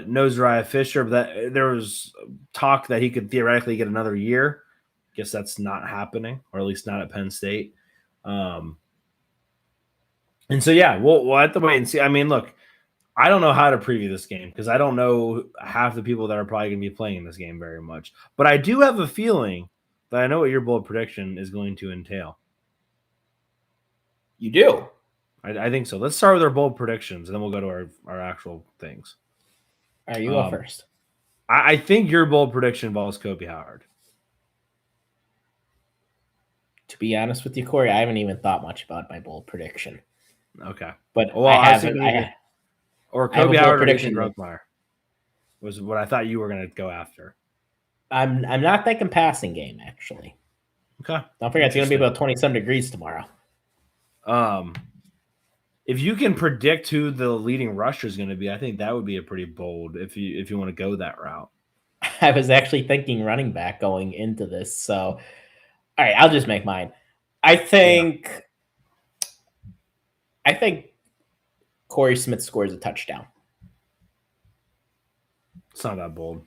no Zariah Fisher, but there was talk that he could theoretically get another year. Guess that's not happening, or at least not at Penn State. And so, yeah, we'll have to wait and see. I mean, look, I don't know how to preview this game because I don't know half the people that are probably going to be playing in this game very much. But I do have a feeling that I know what your bold prediction is going to entail. You do? I think so. Let's start with our bold predictions, and then we'll go to our actual things. All right, you go first. I think your bold prediction involves Kobe Howard. To be honest with you, Cory, I haven't even thought much about my bold prediction. Okay. But I haven't. Or Kobe Howard or Ethan Grothmeyer was what I thought you were going to go after. I'm not thinking passing game, actually. Okay. Don't forget, it's going to be about 27 degrees tomorrow. If you can predict who the leading rusher is going to be, I think that would be a pretty bold if you want to go that route. I was actually thinking running back going into this. So, all right, I'll just make mine. I think Corey Smith scores a touchdown. It's not that bold.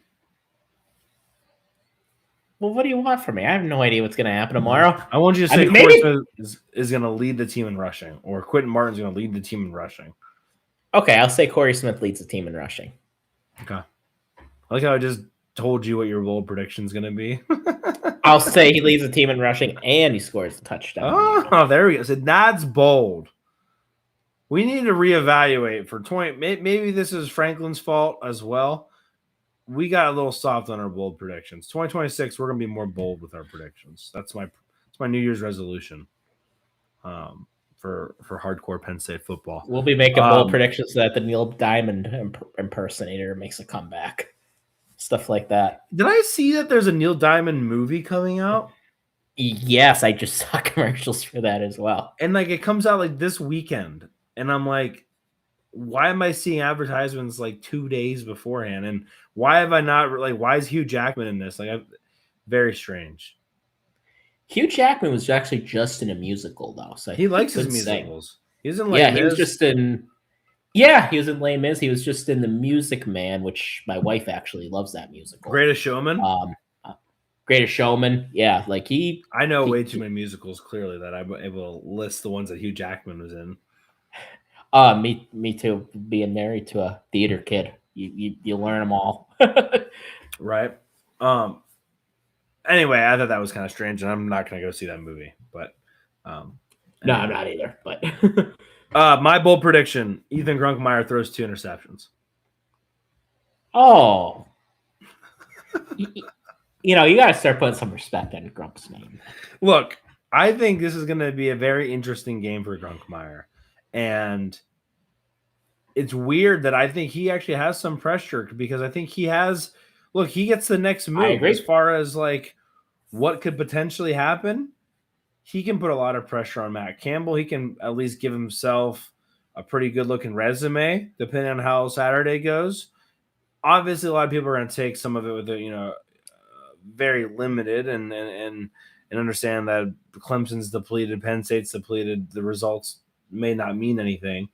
Well, what do you want from me? I have no idea what's going to happen tomorrow. I want you to say Cory Smith is going to lead the team in rushing, or Quentin Martin's going to lead the team in rushing. Okay, I'll say Cory Smith leads the team in rushing. Okay. I like how I just told you what your bold prediction is going to be. I'll say he leads the team in rushing and he scores a touchdown. Oh, there we go. So that's bold. We need to reevaluate for 20. Maybe this is Franklin's fault as well. We got a little soft on our bold predictions. 2026, we're going to be more bold with our predictions. That's my New Year's resolution for Hardcore Penn State Football. We'll be making bold predictions so that the Neil Diamond impersonator makes a comeback. Stuff like that. Did I see that there's a Neil Diamond movie coming out? Yes, I just saw commercials for that as well. And like it comes out like this weekend. And I'm like, why am I seeing advertisements like 2 days beforehand? And why have I not why is Hugh Jackman in this? Very strange. Hugh Jackman was actually just in a musical though. So he likes his musicals. He's in he was just in he was in Les Mis. He was just in The Music Man, which my wife actually loves that musical. Greatest Showman? Greatest Showman. Yeah, I know way too many musicals clearly that I'm able to list the ones that Hugh Jackman was in. Me too. Being married to a theater kid, you learn them all, right? Anyway, I thought that was kind of strange, and I'm not going to go see that movie. But no, I'm not either. But my bold prediction: Ethan Grunkmeyer throws 2 interceptions. Oh, you got to start putting some respect on Grunk's name. Look, I think this is going to be a very interesting game for Grunkmeyer. And it's weird that I think he actually has some pressure because I think he gets the next move as far as what could potentially happen. He can put a lot of pressure on Matt Campbell. He can at least give himself a pretty good looking resume, depending on how Saturday goes. Obviously, a lot of people are going to take some of it with very limited and understand that Clemson's depleted, Penn State's depleted, the results may not mean anything.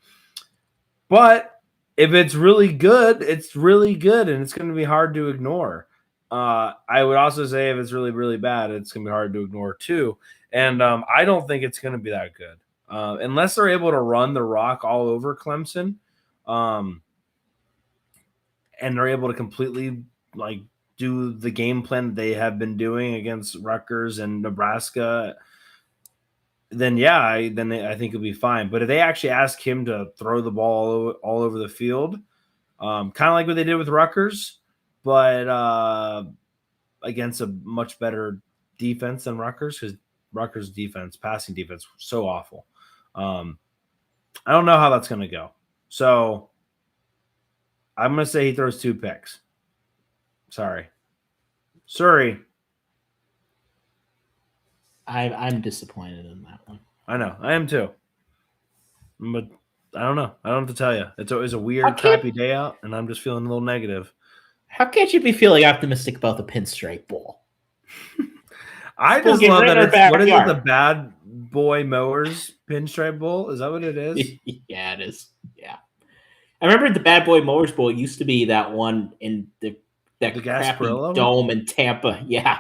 But if it's really good, it's really good, and it's going to be hard to ignore. I would also say if it's really, really bad, it's going to be hard to ignore too. And I don't think it's going to be that good. Unless they're able to run the rock all over Clemson, and they're able to completely do the game plan that they have been doing against Rutgers and Nebraska, then I think it'll be fine. But if they actually ask him to throw the ball all over the field, kind of like what they did with Rutgers, but against a much better defense than Rutgers, because Rutgers' defense, passing defense, was so awful. I don't know how that's going to go. So I'm going to say he throws 2 picks. Sorry. I'm disappointed in that one. I know. I am too. But I don't know. I don't have to tell you. It's a weird, crappy day out, and I'm just feeling a little negative. How can't you be feeling optimistic about the Pinstripe Bowl? I just love that what is it, the Bad Boy Mowers Pinstripe Bowl? Is that what it is? Yeah, it is. Yeah. I remember the Bad Boy Mowers Bowl used to be that one in the crappy dome in Tampa. Yeah.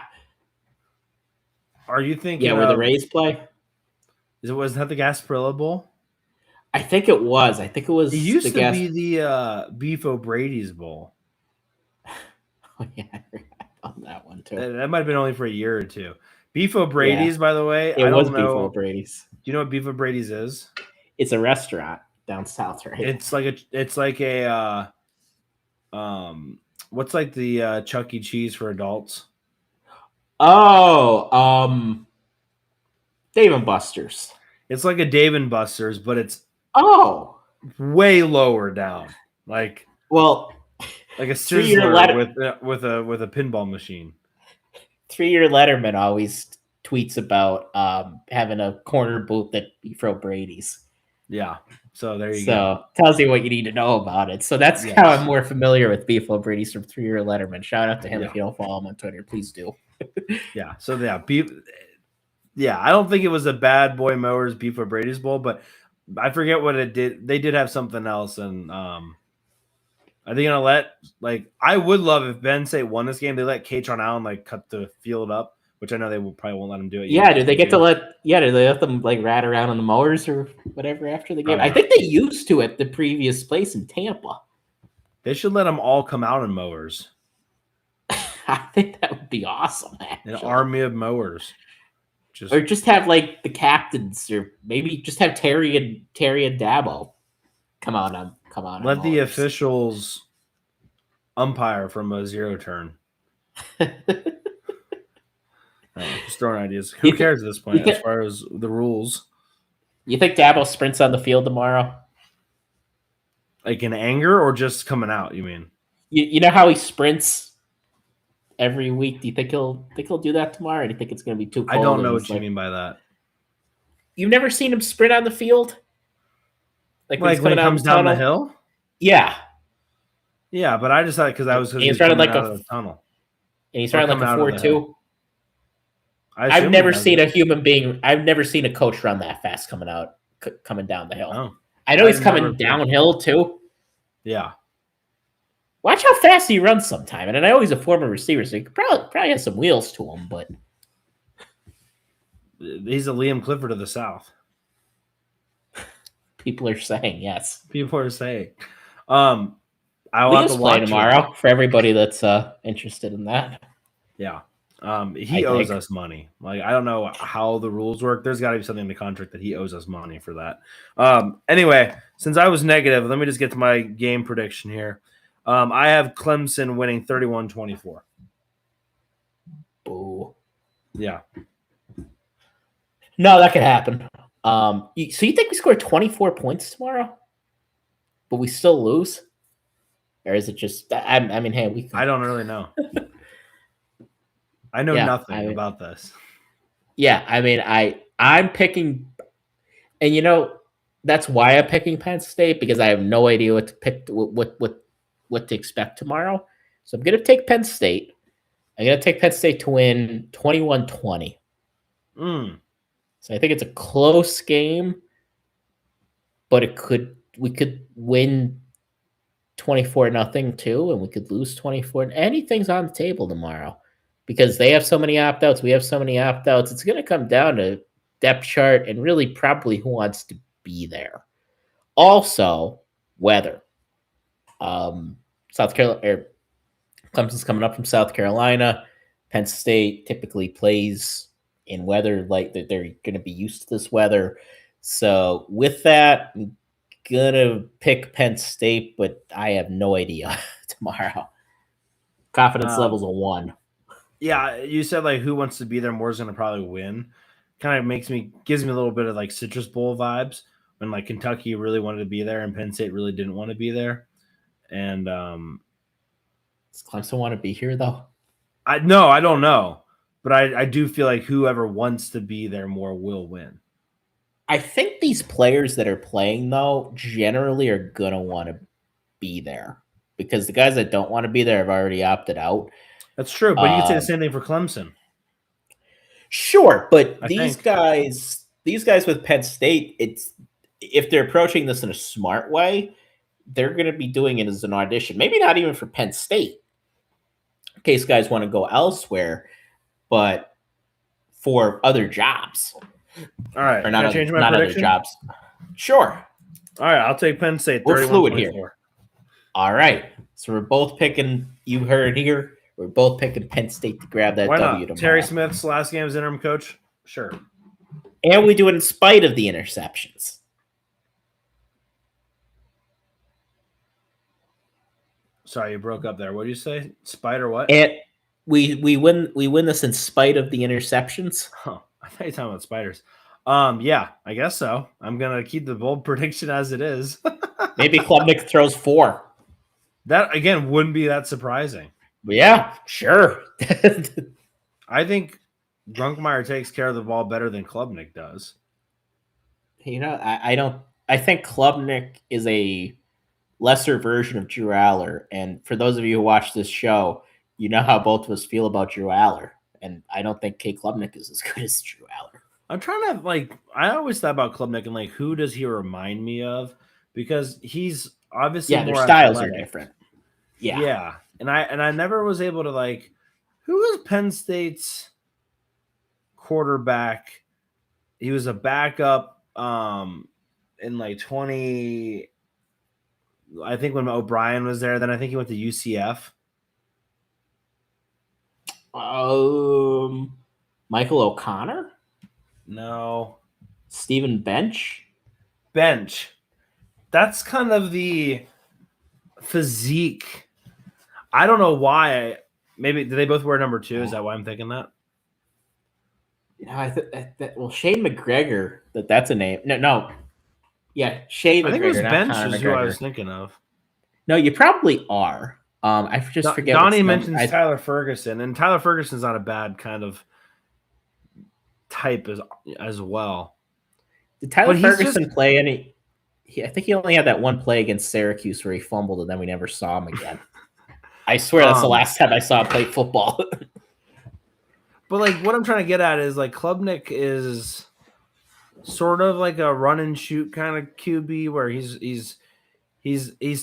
Are you thinking? Yeah, where the Rays play. Was that the Gasparilla Bowl? I think it was. It used to be the Beef O'Brady's Bowl. Oh yeah, I forgot about that one too. That might have been only for a year or two. Beef O'Brady's, by the way. It was Beef O'Brady's. Do you know what Beef O'Brady's is? It's a restaurant down south, right? It's like a what's like the Chuck E. Cheese for adults? Oh, Dave & Buster's. It's like a Dave & Buster's, but it's way lower down. A Sizzler with a pinball machine. 3-year Letterman always tweets about having a corner booth at Beef O'Brady's. Yeah. So there you go. So tells you what you need to know about it. So that's how I'm more familiar with Beef O'Brady's from 3-year Letterman. Shout out to him if you don't follow him on Twitter. Please do. Yeah. So Beef. Yeah, I don't think it was a Bad Boy Mowers Beef O'Brady's Bowl, but I forget what it did. They did have something else, and Are they gonna let I would love if Penn State won this game, they let Katron Allen cut the field up, which I know they probably won't let him do it. Yeah, do they let them rat around on the mowers or whatever after the game? I think they used to at the previous place in Tampa. They should let them all come out in mowers. I think that would be awesome. Actually. An army of mowers. Or just have the captains, or maybe just have Terry and Dabo come on. Let the officials umpire from a zero turn. Just throwing ideas. Who cares at this point as far as the rules? You think Dabo sprints on the field tomorrow? In anger or just coming out, you mean? You know how he sprints every week? Do you think he'll do that tomorrow? Or do you think it's going to be too cold? I don't know what you mean by that. You've never seen him sprint on the field? When he comes down the hill? Yeah. Yeah, but I just thought because he's running out of the tunnel. And he's running a 4.2. I've never seen a human being. I've never seen a coach run that fast coming down the hill. Oh, I know he's coming downhill too. Yeah. Watch how fast he runs sometime. And I know he's a former receiver, so he could probably has some wheels to him, but he's a Liam Clifford of the South. People are saying yes. People are saying. I want to play tomorrow for everybody that's interested in that. Yeah. He owes us money. I don't know how the rules work. There's got to be something in the contract that he owes us money for that. Anyway, since I was negative, let me just get to my game prediction here. I have Clemson winning 31-24. Boo. Yeah. No, that could happen. So you think we score 24 points tomorrow, but we still lose? Or is it just? I mean, hey, I don't really know. I know nothing about this. Yeah, I mean, I'm picking, and that's why I'm picking Penn State, because I have no idea what to pick, what to expect tomorrow. So I'm gonna take Penn State. I'm gonna take Penn State to win 21-20. So I think it's a close game, but we could win 24-0 too, and we could lose 24. Anything's on the table tomorrow because they have so many opt-outs. We have so many opt-outs. It's going to come down to depth chart and really probably who wants to be there. Also, weather. South Carolina, Clemson's coming up from South Carolina. Penn State typically plays in weather like that. They're going to be used to this weather. So with that, I'm gonna pick Penn State, but I have no idea tomorrow. Confidence level's a 1. Yeah, you said who wants to be there more is gonna probably win. Kind of gives me a little bit of Citrus Bowl vibes when Kentucky really wanted to be there and Penn State really didn't want to be there. And does Clemson want to be here though? I don't know, but I do feel like whoever wants to be there more will win. I think these players that are playing, though, generally are going to want to be there because the guys that don't want to be there have already opted out. That's true, but you could say the same thing for Clemson. Sure, but these guys with Penn State, if they're approaching this in a smart way, they're going to be doing it as an audition. Maybe not even for Penn State, in case guys want to go elsewhere, but for other jobs. All right. Or not other jobs. Sure. All right. I'll take Penn State. We're fluid here. All right. So we're both picking, you heard here, we're both picking Penn State to grab that W tomorrow. Terry Smith's last game as interim coach? Sure. And we do it in spite of the interceptions. Sorry, you broke up there. What did you say? Spite or what? And we win this in spite of the interceptions. Huh. I thought you were talking about spiders. Yeah, I guess so. I'm gonna keep the bold prediction as it is. Maybe Klubnik throws 4. That again wouldn't be that surprising. Yeah, sure. I think Grunkmeyer takes care of the ball better than Klubnik does. I think Klubnik is a lesser version of Drew Aller. And for those of you who watch this show, you know how both of us feel about Drew Aller. And I don't think Kay Klubnik is as good as Drew Aller. I'm trying to I always thought about Klubnik and who does he remind me of? Because he's obviously their styles are different. Yeah. And I never was able to like, who was Penn State's quarterback? He was a backup in like 20, I think when O'Brien was there. Then I think he went to UCF. Michael O'Connor? No. Stephen Bench? That's kind of the physique. I don't know why. Maybe did they both wear number 2? Is that why I'm thinking that? Well, Shane McGregor. That's a name. No. Yeah, Shane McGregor. I think it was Bench is McGregor. who I was thinking of. No, you probably are. I just forget. Donnie mentions Tyler Ferguson, and Tyler Ferguson's not a bad kind of type as well. Did Tyler Ferguson play any? I think he only had that one play against Syracuse where he fumbled, and then we never saw him again. I swear that's the last time I saw him play football. But like, what I'm trying to get at is like Klubnik is sort of like a run and shoot kind of QB where he's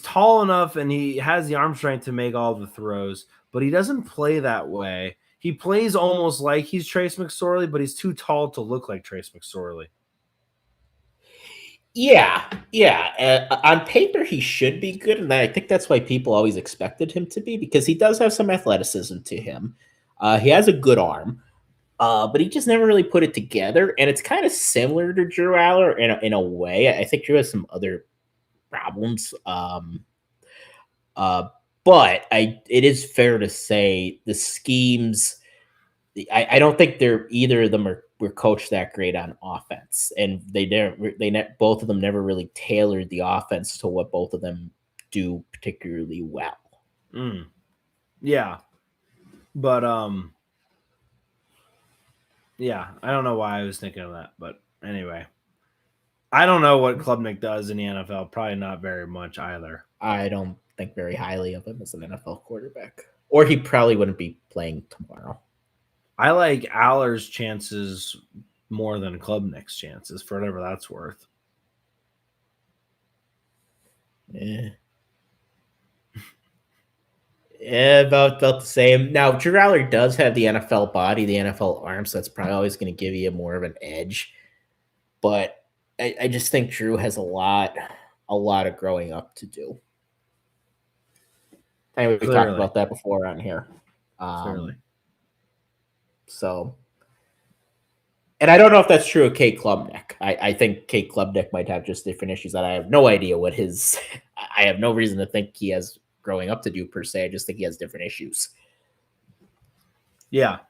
tall enough and he has the arm strength to make all the throws, but he doesn't play that way. He plays almost like he's Trace McSorley, but he's too tall to look like Trace McSorley. Yeah. On paper, he should be good, and I think that's why people always expected him to be, because he does have some athleticism to him. He has a good arm, but he just never really put it together, and it's kind of similar to Drew Aller in a way. I think Drew has some other problems, but it is fair to say the schemes. I don't think either of them were coached that great on offense, and both of them never really tailored the offense to what both of them do particularly well. Yeah, but yeah, I don't know why I was thinking of that, but anyway, I don't know what Klubnik does in the NFL. Probably not very much either. I don't think very highly of him as an NFL quarterback, or he probably wouldn't be playing tomorrow. I like Aller's chances more than Klubnik's chances, for whatever that's worth. Yeah, about the same. Now, Drew Aller does have the NFL body, the NFL arm, so that's probably always going to give you more of an edge. But I just think Drew has a lot of growing up to do. I think we've talked about that before on here. Clearly. So, and I don't know if that's true of Kate Klubnik. I think Kate Klubnik might have just different issues that I have no idea what his. I have no reason to think he has growing up to do per se. I just think he has different issues. Yeah,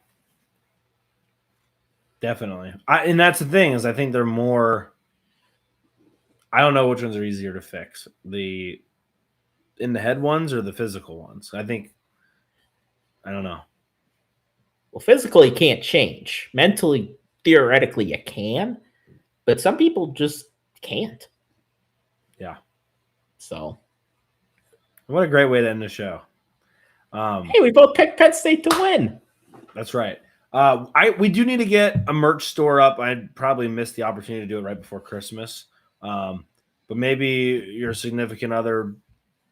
definitely. And that's the thing is I think they're more. I don't know which ones are easier to fix, the in the head ones or the physical ones. I don't know. Well, physically you can't change. Mentally, theoretically, you can, but some people just can't. Yeah. So, what a great way to end the show. Hey, we both picked Penn State to win. That's right. We do need to get a merch store up. I probably missed the opportunity to do it right before Christmas. But maybe your significant other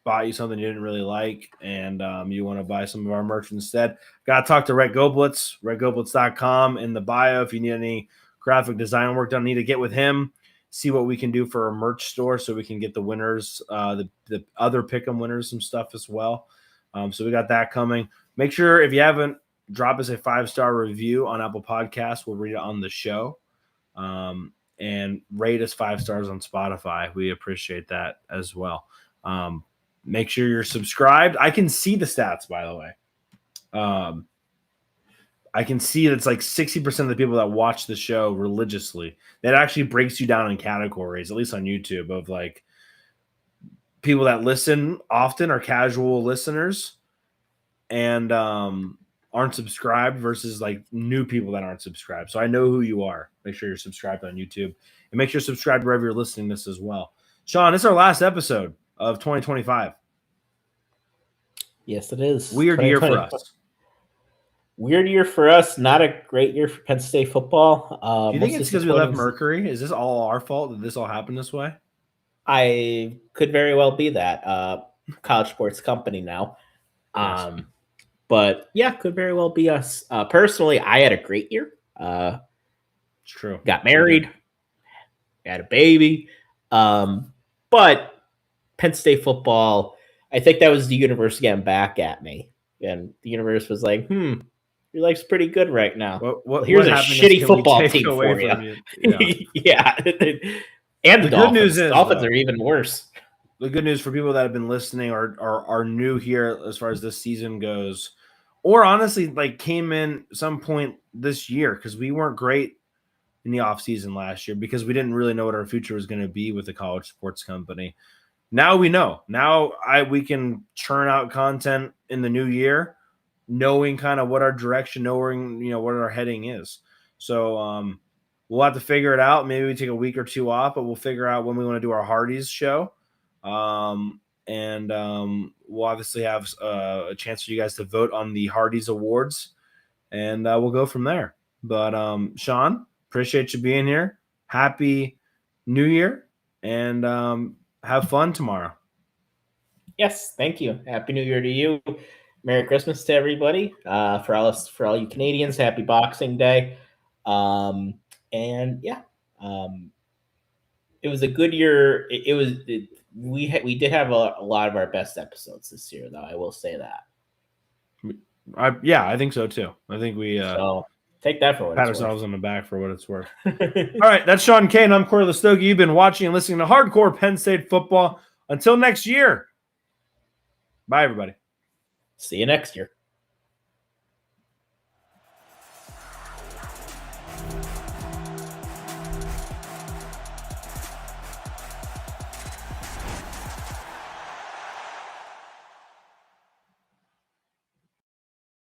bought you something you didn't really like, and you want to buy some of our merch instead. Got to talk to Rhett Goblitz, redgoblitz.com in the bio. If you need any graphic design work done, need to get with him, see what we can do for a merch store so we can get the winners, the other Pick'em winners, some stuff as well. So we got that coming. Make sure if you haven't, drop us a 5-star review on Apple Podcasts. We'll read it on the show. And rate us 5 stars on Spotify. We appreciate that as well. Make sure you're subscribed. I can see the stats, by the way. I can see that it's like 60% of the people that watch the show religiously. That actually breaks you down in categories, at least on YouTube, of like people that listen often are casual listeners and aren't subscribed versus like new people that aren't subscribed. So I know who you are. Make sure you're subscribed on YouTube and make sure you're subscribed wherever you're listening to this as well. Shawn, this is our last episode of 2025. Yes, it is. Weird year for us. Weird year for us. Not a great year for Penn State football. Do you think it's because we left Mercury? Is this all our fault that this all happened this way? I could very well be that. college sports company now. Yes. But yeah, could very well be us. Personally, I had a great year. It's true. Got married, had a baby. But Penn State football, I think that was the universe getting back at me. And the universe was like, your life's pretty good right now. Here's a shitty football team for you. Yeah. And the good news is Dolphins are even worse. The good news for people that have been listening or are new here as far as this season goes, or honestly, like came in some point this year, because we weren't great in the offseason last year because we didn't really know what our future was going to be with the college sports company. Now we know. Now we can churn out content in the new year, knowing kind of what our direction, knowing what our heading is. So we'll have to figure it out. Maybe we take a week or two off, but we'll figure out when we want to do our Hardee's show. We'll obviously have a chance for you guys to vote on the Hardee's Awards, and we'll go from there. But Shawn, appreciate you being here. Happy New Year, and have fun tomorrow. Yes, thank you. Happy New Year to you. Merry Christmas to everybody. For all you Canadians, happy Boxing Day. It was a good year. We did have a lot of our best episodes this year, though. I will say that. I think so too. I think we so take that for what pat ourselves on the back for what it's worth. All right, that's Shawn Kane. I'm Cory Lestochi. You've been watching and listening to Hardcore Penn State Football. Until next year. Bye, everybody. See you next year.